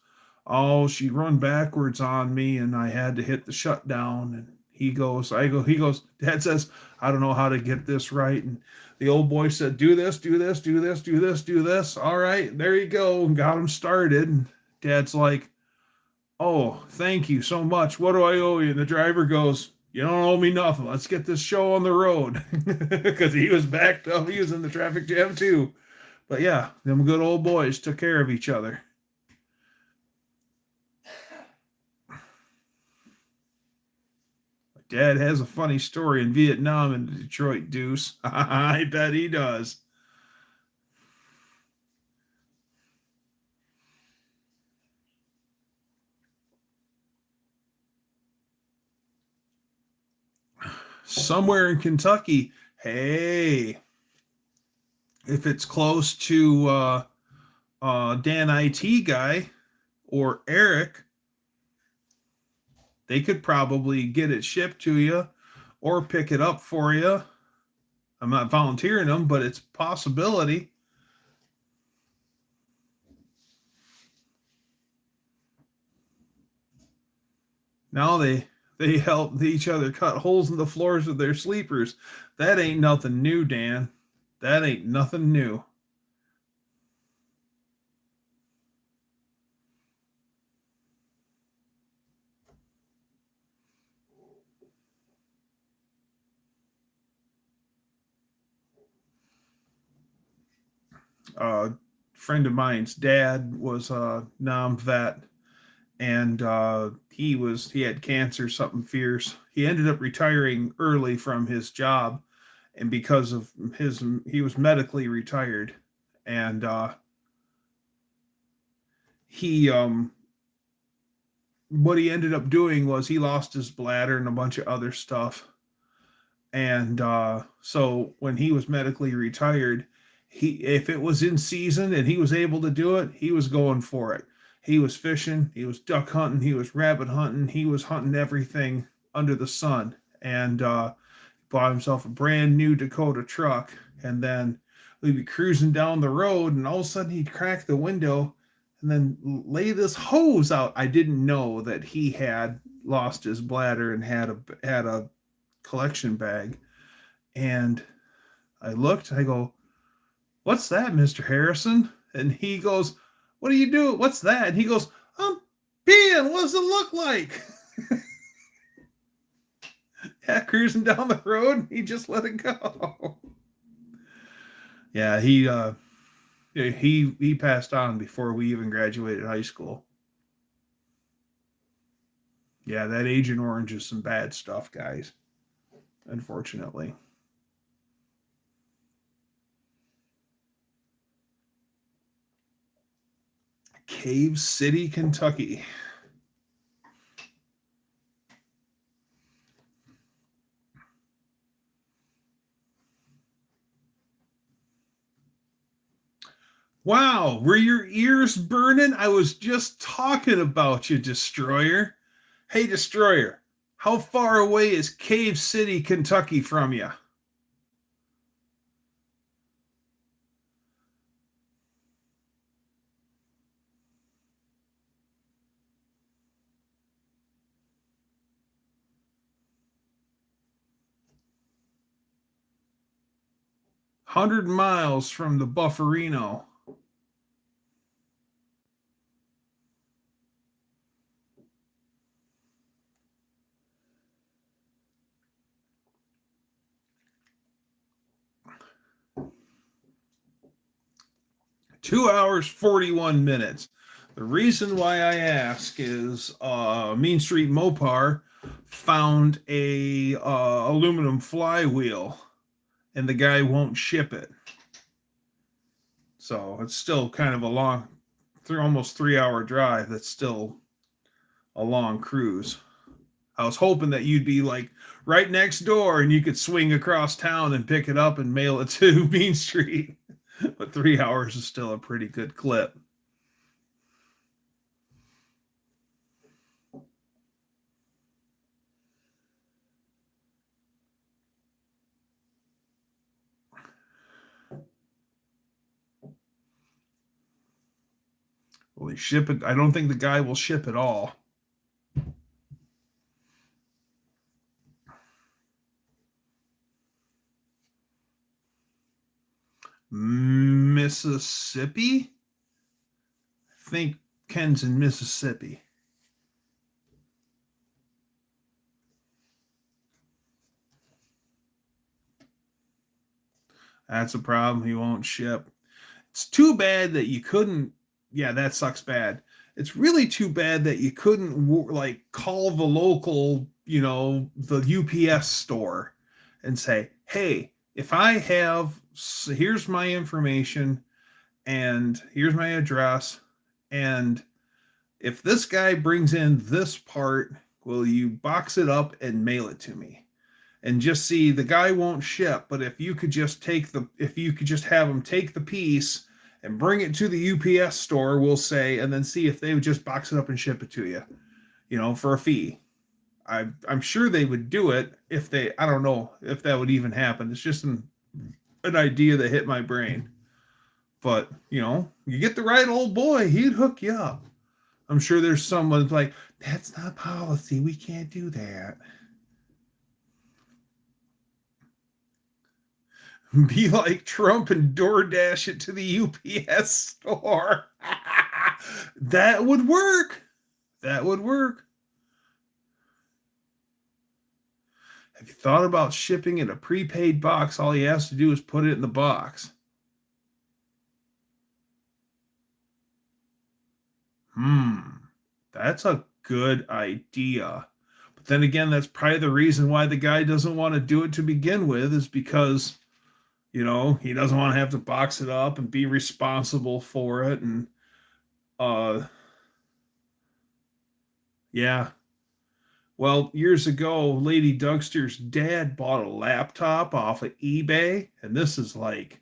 oh, she run backwards on me and I had to hit the shutdown. And he goes, Dad says, I don't know how to get this right. And the old boy said, do this, do this, do this, do this, do this. All right, there you go. And got him started. And Dad's like, oh, thank you so much. What do I owe you? And the driver goes, you don't owe me nothing. Let's get this show on the road. Because he was backed up. He was in the traffic jam too. But yeah, them good old boys took care of each other. Dad has a funny story in Vietnam and Detroit, Deuce. I bet he does. Somewhere in Kentucky, hey, if it's close to Dan IT guy or Eric, they could probably get it shipped to you or pick it up for you. I'm not volunteering them, but it's a possibility. Now they help each other cut holes in the floors of their sleepers. That ain't nothing new, Dan. That ain't nothing new. A friend of mine's dad was a Nam vet, and he had cancer, something fierce. He ended up retiring early from his job, and because of he was medically retired, and he what he ended up doing was he lost his bladder and a bunch of other stuff. And so when he was medically retired, if it was in season and he was able to do it, he was going for it. He was fishing, he was duck hunting, he was rabbit hunting, he was hunting everything under the sun. And bought himself a brand new Dakota truck. And then we'd be cruising down the road, and all of a sudden he'd crack the window and then lay this hose out. I didn't know that he had lost his bladder and had a collection bag. And I looked, I go, what's that, Mr. Harrison? And he goes, what do you do? What's that? And he goes, I'm peeing. What does it look like? Yeah, cruising down the road, he just let it go. Yeah, he passed on before we even graduated high school. Yeah, that Agent Orange is some bad stuff, guys. Unfortunately. Cave City, Kentucky. Wow, were your ears burning? I was just talking about you, Destroyer. Hey, Destroyer, how far away is Cave City, Kentucky from you? Hundred miles from the Bufferino. Two hours, 41 minutes. The reason why I ask is Mean Street Mopar found a aluminum flywheel, and the guy won't ship it. So it's still kind of a long, almost 3 hour drive. That's still a long cruise. I was hoping that you'd be like right next door and you could swing across town and pick it up and mail it to Mean Street. But 3 hours is still a pretty good clip. Will he ship it? I don't think the guy will ship it all. Mississippi? I think Ken's in Mississippi. That's a problem. He won't ship. It's too bad that you couldn't. Yeah, that sucks bad. It's really too bad that you couldn't like call the local, the UPS store and say, "Hey, if I have, here's my information and here's my address, and if this guy brings in this part, will you box it up and mail it to me?" And just see, the guy won't ship, but if you could just have him take the piece and bring it to the UPS store, we'll say, and then see if they would just box it up and ship it to you, for a fee. I'm sure they would do it if I don't know if that would even happen. It's just an idea that hit my brain. But, you get the right old boy, he'd hook you up. I'm sure there's someone like, that's not policy, we can't do that. Be like Trump and DoorDash it to the UPS store. That would work. That would work. Have you thought about shipping in a prepaid box? All he has to do is put it in the box. That's a good idea. But then again, that's probably the reason why the guy doesn't want to do it to begin with, is because, he doesn't want to have to box it up and be responsible for it. And, yeah. Well, years ago, Lady Dougster's dad bought a laptop off of eBay, and this is like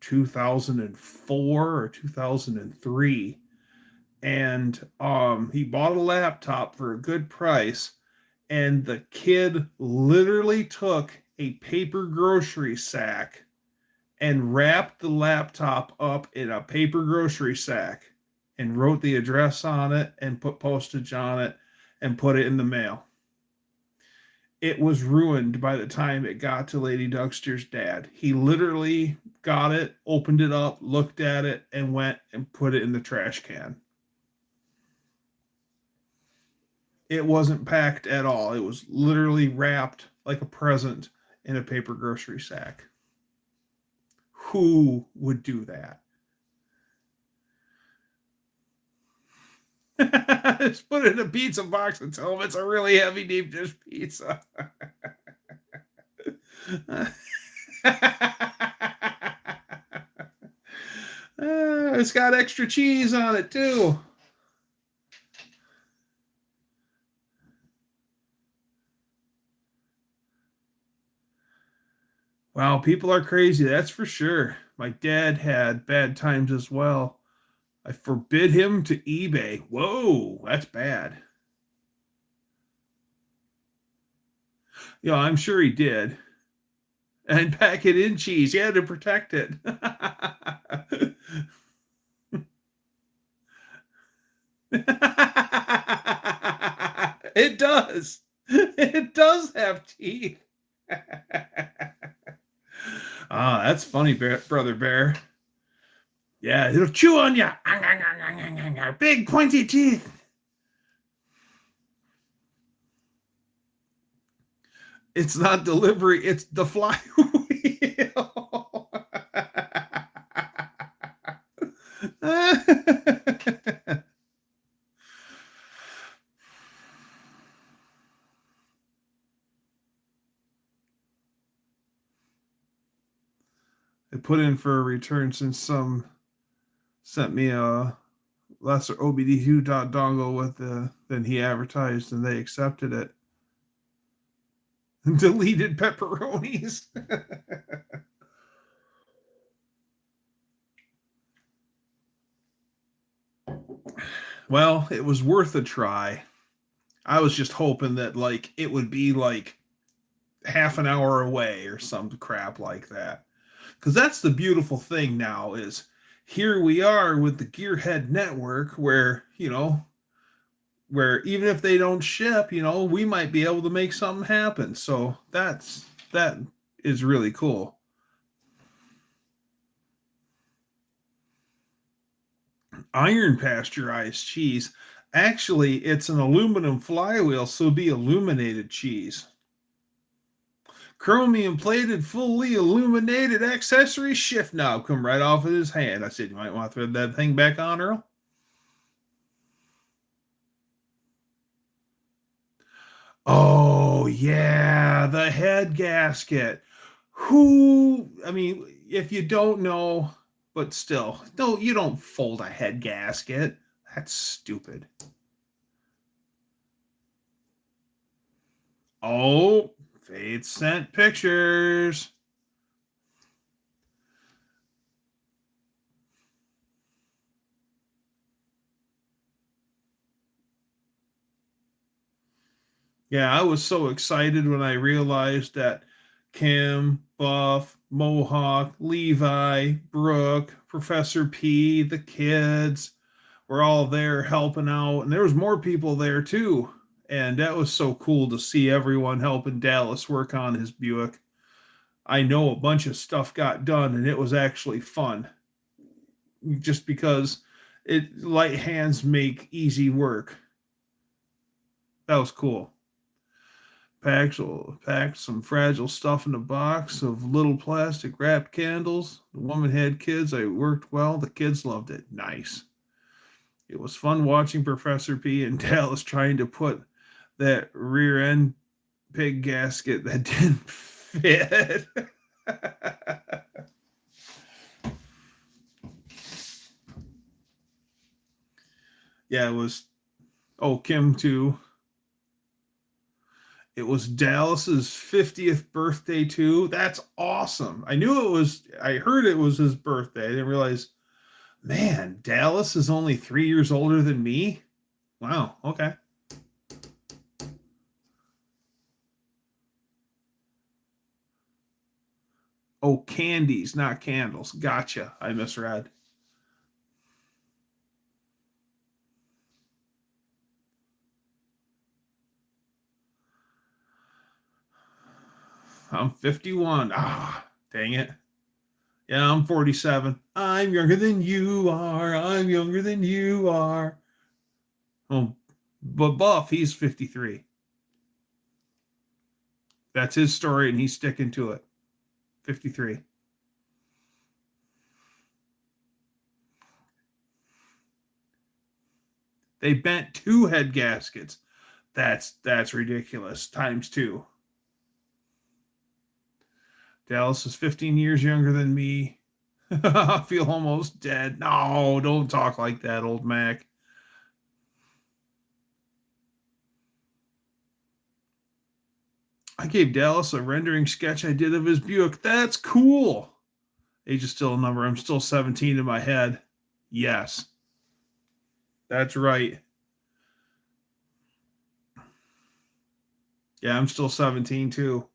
2004 or 2003. And he bought a laptop for a good price, and the kid literally took a paper grocery sack and wrapped the laptop up in a paper grocery sack and wrote the address on it and put postage on it and put it in the mail. It was ruined by the time it got to Lady Dougster's dad. He literally got it, opened it up, looked at it, and went and put it in the trash can. It wasn't packed at all. It was literally wrapped like a present in a paper grocery sack. Who would do that? Just put it in a pizza box and tell them it's a really heavy deep dish pizza. It's got extra cheese on it too. Wow, people are crazy, that's for sure. My dad had bad times as well. I forbid him to eBay. Whoa, that's bad. Yeah, I'm sure he did. And pack it in cheese. He had to protect it. It does. It does have teeth. That's funny, Brother Bear. Yeah, it'll chew on you. Big pointy teeth. It's not delivery, it's the flywheel. I put in for a return since some sent me a lesser OBD2 dongle with than he advertised, and they accepted it. Deleted pepperonis. Well, it was worth a try. I was just hoping that it would be half an hour away or some crap like that. Because that's the beautiful thing now is here we are with the Gearhead Network where where even if they don't ship, we might be able to make something happen. So that is really cool. iron pasteurized cheese. Actually, it's an aluminum flywheel, so it'd be illuminated cheese. Chromium plated, fully illuminated accessory shift knob come right off of his hand. I said, you might want to throw that thing back on, Earl. Oh, yeah, the head gasket. I mean, if you don't know, but still, no, you don't fold a head gasket. That's stupid. Oh, Faith sent pictures. Yeah, I was so excited when I realized that Kim, Buff, Mohawk, Levi, Brooke, Professor P, the kids were all there helping out. And there was more people there too. And that was so cool to see everyone helping Dallas work on his Buick. I know a bunch of stuff got done and it was actually fun. Just because light hands make easy work. That was cool. Packed some fragile stuff in a box of little plastic wrapped candles. The woman had kids. I worked well. The kids loved it. Nice. It was fun watching Professor P and Dallas trying to put that rear end pig gasket that didn't fit. Yeah, it was. Oh, Kim too. It was Dallas's 50th birthday too. That's awesome. I heard it was his birthday. I didn't realize, man, Dallas is only 3 years older than me. Wow, okay. Oh, candies, not candles. Gotcha. I misread. I'm 51. Ah, dang it. Yeah, I'm 47. I'm younger than you are. I'm younger than you are. Oh, but Buff, he's 53. That's his story, and he's sticking to it. 53. They bent two head gaskets. That's ridiculous. Times two. Dallas is 15 years younger than me. I feel almost dead. No, don't talk like that, old Mac. I gave Dallas a rendering sketch I did of his Buick. That's cool. Age is still a number. I'm still 17 in my head. Yes, that's right. Yeah, I'm still 17 too.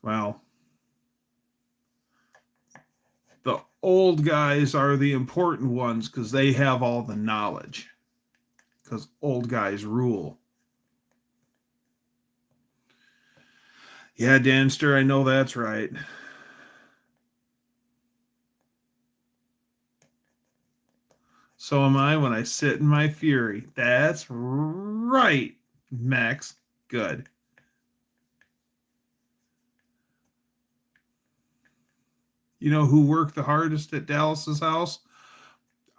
Wow. The old guys are the important ones because they have all the knowledge. Because old guys rule. Yeah, Danster, I know that's right. So am I when I sit in my fury. That's right, Max. Good. You know who worked the hardest at Dallas's house?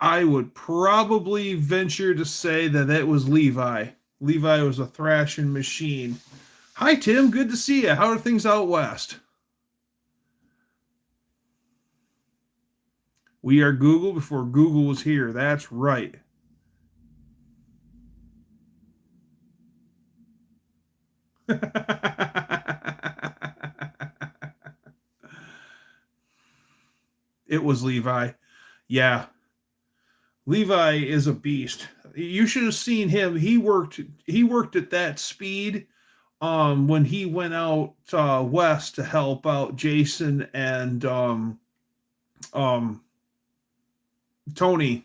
I would probably venture to say that it was Levi. Levi was a thrashing machine. Hi, Tim. Good to see you. How are things out west? We are Google before Google was here. That's right. It was Levi. Yeah. Levi is a beast. You should have seen him. He worked at that speed when he went out west to help out Jason and um Tony's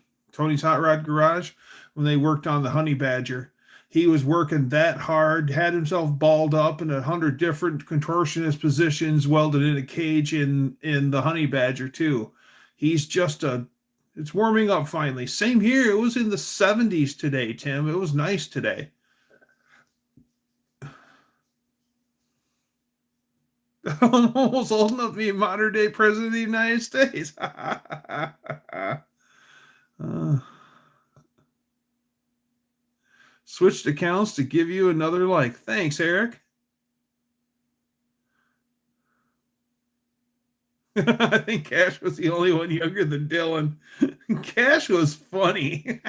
Hot Rod Garage when they worked on the Honey Badger. he was working that hard, had himself balled up in 100 different contortionist positions, welded in a cage in the honey badger too. He's just a it's warming up finally. Same here. It was in the 70s today, Tim. It was nice today. Almost old enough to be a modern day president of the United States. uh, Switched accounts to give you another like. Thanks, Eric. I think Cash was the only one younger than Dylan. Cash was funny.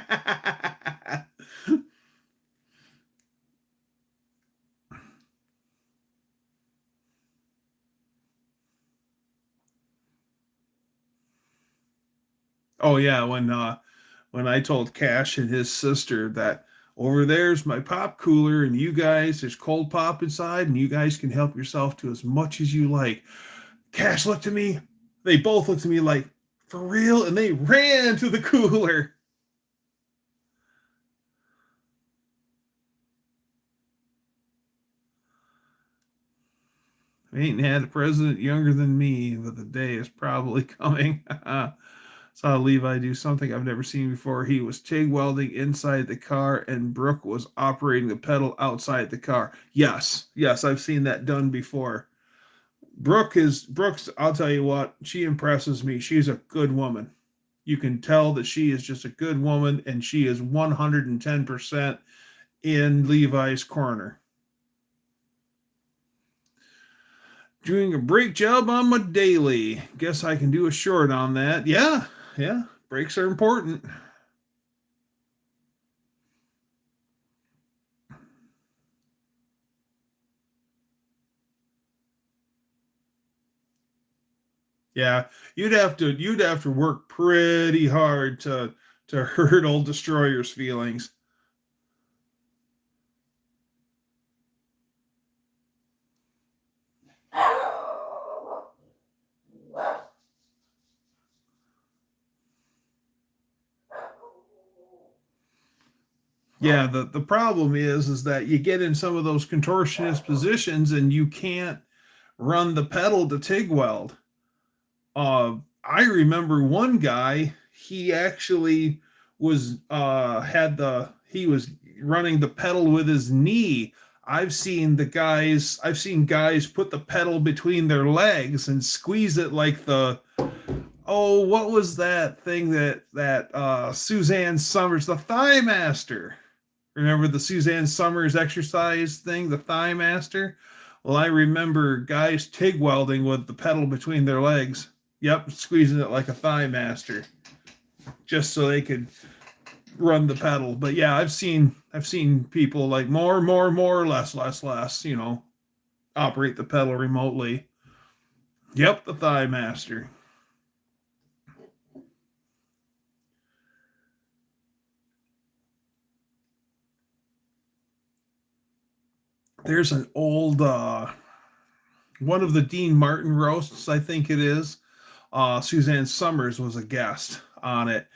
Oh yeah, when I told Cash and his sister that over there's my pop cooler and you guys there's cold pop inside and you guys can help yourself to as much as you like. Cash looked at me. They both looked at me like, for real? And they ran to the cooler. We ain't had a president younger than me, but the day is probably coming. Saw Levi do something I've never seen before. He was TIG welding inside the car, and Brooke was operating the pedal outside the car. Yes, yes, I've seen that done before. Brooks, I'll tell you what, she impresses me. She's a good woman. You can tell that she is just a good woman, and she is 110% in Levi's corner. Doing a brake job on my daily. Guess I can do a short on that. Yeah, yeah. Brakes are important. Yeah, you'd have to work pretty hard to hurt old Destroyer's feelings. Yeah, the problem is that you get in some of those contortionist positions and you can't run the pedal to TIG weld. I remember one guy, he actually he was running the pedal with his knee. I've seen guys put the pedal between their legs and squeeze it like the oh, what was that thing that Suzanne Summers, the Thigh Master. Remember the Suzanne Summers exercise thing, the Thigh Master? Well, I remember guys TIG welding with the pedal between their legs. Yep, squeezing it like a Thigh Master, just so they could run the pedal. But yeah, I've seen people like more, less, operate the pedal remotely. Yep, the Thigh Master. There's an old one of the Dean Martin roasts, I think it is. Suzanne Summers was a guest on it,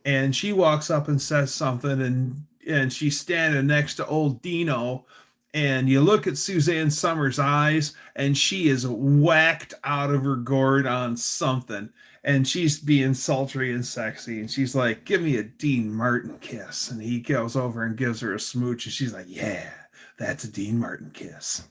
and she walks up and says something, and she's standing next to old Dino, and you look at Suzanne Summers' eyes, and she is whacked out of her gourd on something, and she's being sultry and sexy, and she's like, "Give me a Dean Martin kiss," and he goes over and gives her a smooch, and she's like, "Yeah, that's a Dean Martin kiss."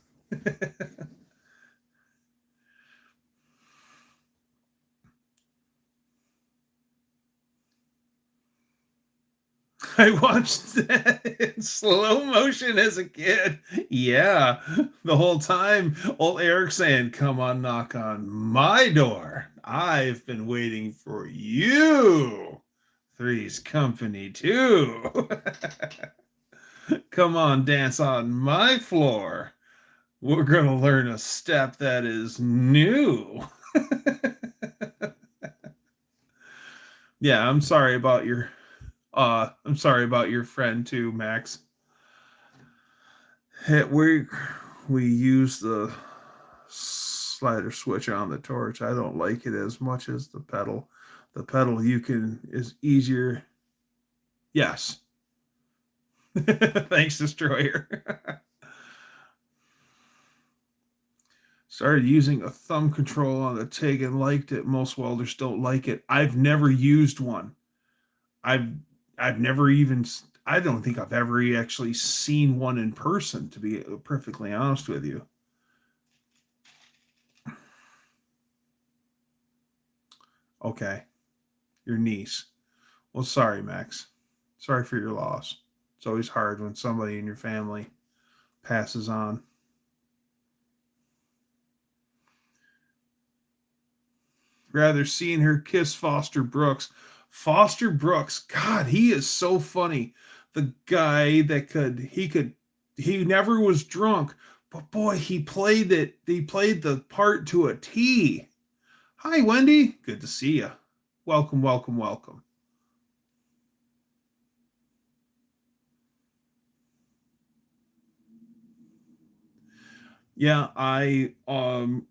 I watched that in slow motion as a kid. Yeah, the whole time, old Eric saying, "Come on, knock on my door. I've been waiting for you. Three's company too. Come on, dance on my floor. We're going to learn a step that is new." Yeah, I'm sorry about your friend too, Max. We use the slider switch on the torch. I don't like it as much as the pedal. The pedal you can is easier. Yes. Thanks, Destroyer. Started using a thumb control on the TIG and liked it. Most welders don't like it. I've never used one. I've I've never even I don't think I've ever actually seen one in person, to be perfectly honest with you. Okay, your niece. Well, sorry, Max. Sorry for your loss. It's always hard when somebody in your family passes on. Rather seeing her kiss Foster Brooks. Foster Brooks, God, he is so funny. The guy that he never was drunk, but boy, he played it. He played the part to a T. Hi, Wendy. Good to see you. Welcome, welcome, welcome. Yeah, I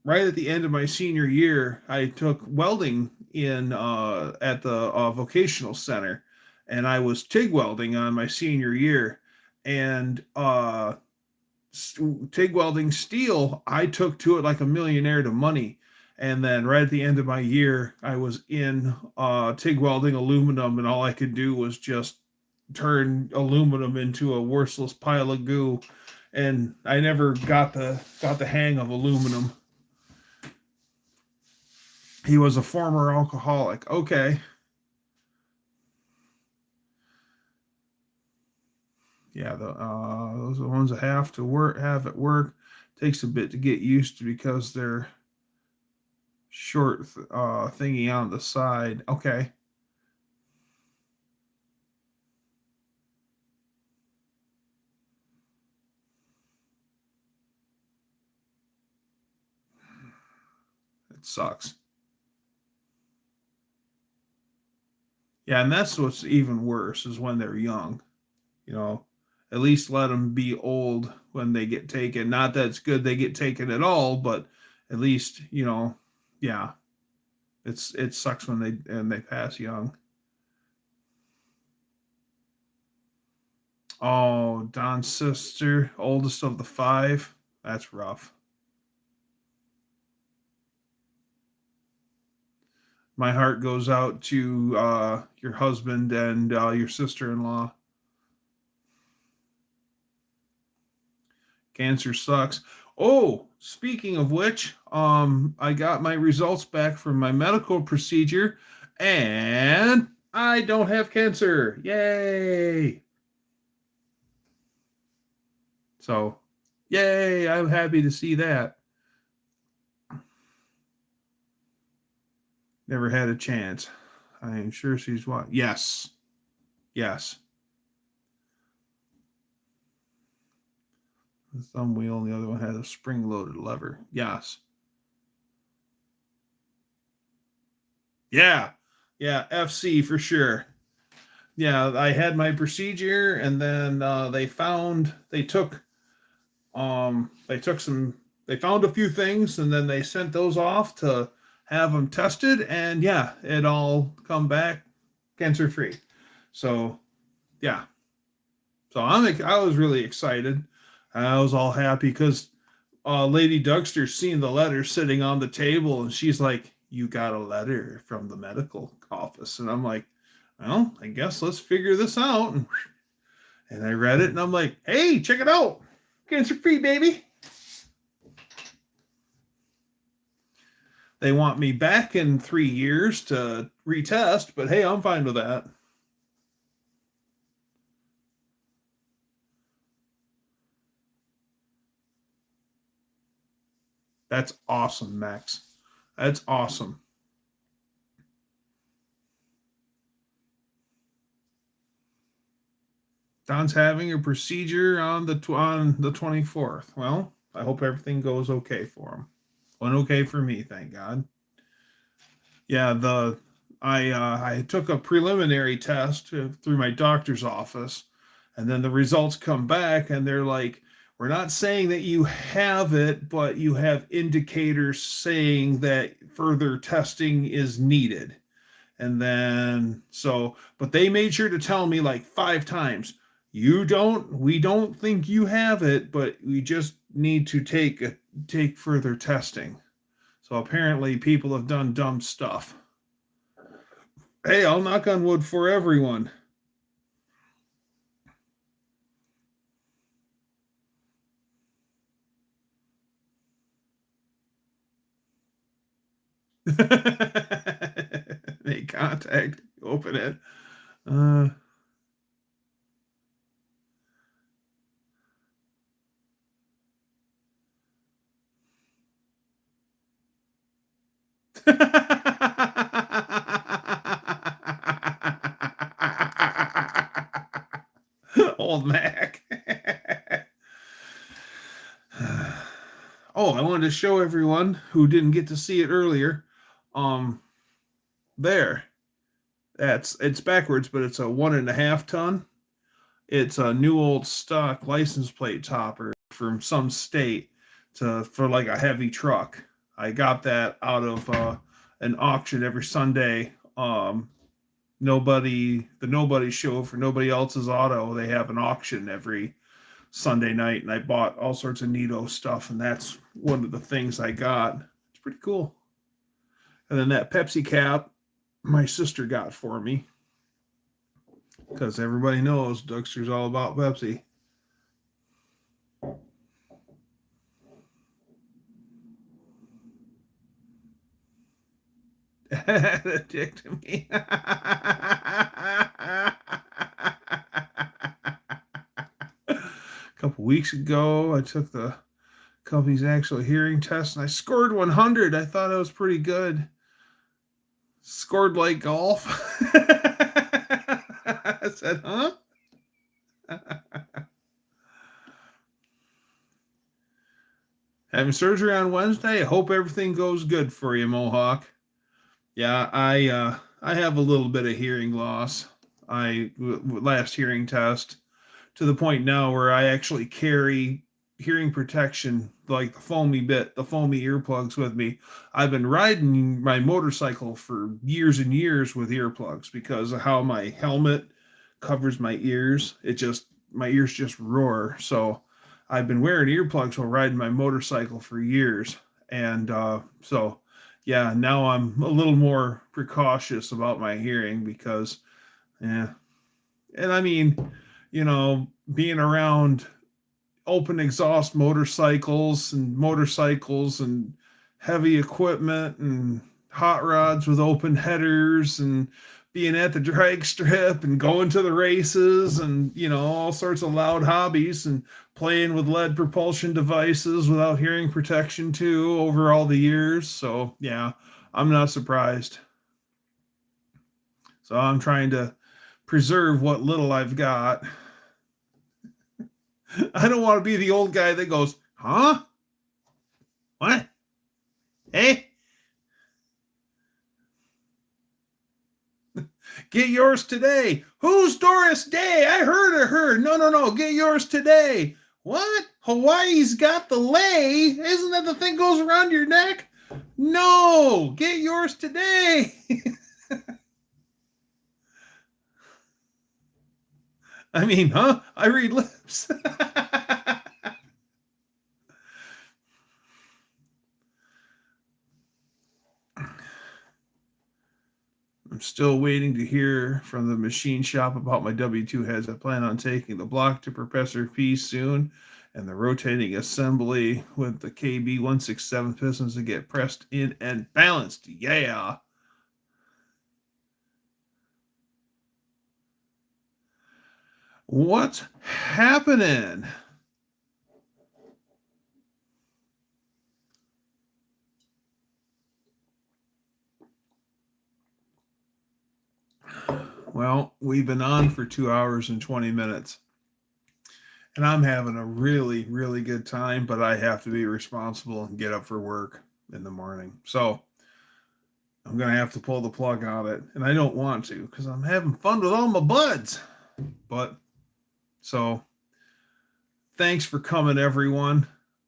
right at the end of my senior year, I took welding in at the vocational center, and I was TIG welding on my senior year, and TIG welding steel, I took to it like a millionaire to money. And then right at the end of my year, I was in TIG welding aluminum, and all I could do was just turn aluminum into a worthless pile of goo. And I never got the hang of aluminum. He was a former alcoholic. Okay. Yeah, those are the ones that have at work. Takes a bit to get used to because they're short thingy on the side. Okay. It sucks. Yeah, and that's what's even worse is when they're young. You know, at least let them be old when they get taken. Not that it's good they get taken at all, but at least, yeah, it sucks when they pass young. Oh, Don's sister, oldest of the five. That's rough. My heart goes out to your husband and your sister-in-law. Cancer sucks. Oh, speaking of which, I got my results back from my medical procedure, and I don't have cancer. Yay! So, yay! I'm happy to see that. Never had a chance. I am sure she's what? Yes, yes. The thumb wheel, and the other one has a spring-loaded lever. Yes. Yeah, yeah. FC for sure. Yeah, I had my procedure, and then they took some they found a few things, and then they sent those off to have them tested, and yeah, it all come back cancer free. So yeah, so I was really excited. I was all happy because Lady Dougster seen the letter sitting on the table, and she's like, "You got a letter from the medical office," and I'm like, "Well, I guess let's figure this out." And I read it, and I'm like, "Hey, check it out, cancer free, baby." They want me back in 3 years to retest, but hey, I'm fine with that. That's awesome, Max. That's awesome. Don's having a procedure on the 24th. Well, I hope everything goes okay for him. Went okay for me, thank God. Yeah, the I took a preliminary test through my doctor's office, and then the results come back, and they're like, "We're not saying that you have it, but you have indicators saying that further testing is needed." And then but they made sure to tell me like 5 times, we don't think you have it, but we just need to take further testing. So apparently people have done dumb stuff. Hey, I'll knock on wood for everyone. Make contact, open it. Uh, Old Mac. Oh, I wanted to show everyone who didn't get to see it earlier. Um, there. It's backwards, but it's a 1.5 ton. It's a new old stock license plate topper from some state for like a heavy truck. I got that out of an auction every Sunday. The Nobody Show for Nobody Else's Auto. They have an auction every Sunday night, and I bought all sorts of neato stuff, and that's one of the things I got. It's pretty cool. And then that Pepsi cap, my sister got for me, because everybody knows Dougster's all about Pepsi. A dick to me. A couple weeks ago, I took the company's actual hearing test and I scored 100. I thought I was pretty good. Scored like golf. I said, huh? Having surgery on Wednesday. I hope everything goes good for you, Mohawk. Yeah, I have a little bit of hearing loss. Last hearing test to the point now where I actually carry hearing protection, like the foamy earplugs with me. I've been riding my motorcycle for years and years with earplugs because of how my helmet covers my ears. My ears just roar. So I've been wearing earplugs while riding my motorcycle for years. And so yeah, now I'm a little more precautious about my hearing because, yeah. And I mean, being around open exhaust motorcycles and heavy equipment and hot rods with open headers and being at the drag strip and going to the races and all sorts of loud hobbies and playing with lead propulsion devices without hearing protection too over all the years. So yeah, I'm not surprised. So I'm trying to preserve what little I've got. I don't want to be the old guy that goes, huh? What? Hey? Get yours today. Who's Doris Day? I heard of her. No. Get yours today. What? Hawaii's got the lei. Isn't that the thing goes around your neck? No. Get yours today. I mean, huh? I read lips. I'm still waiting to hear from the machine shop about my W2 heads. I plan on taking the block to Professor P soon and the rotating assembly with the KB167 pistons to get pressed in and balanced. Yeah. What's happening? Well, we've been on for 2 hours and 20 minutes. And I'm having a really, really good time, but I have to be responsible and get up for work in the morning. So I'm going to have to pull the plug on it. And I don't want to because I'm having fun with all my buds. But so thanks for coming, everyone.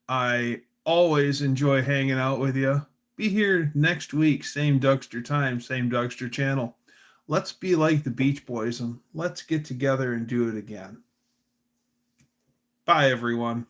I always enjoy hanging out with you. Be here next week. Same Dougster time, same Dougster channel. Let's be like the Beach Boys and let's get together and do it again. Bye, everyone.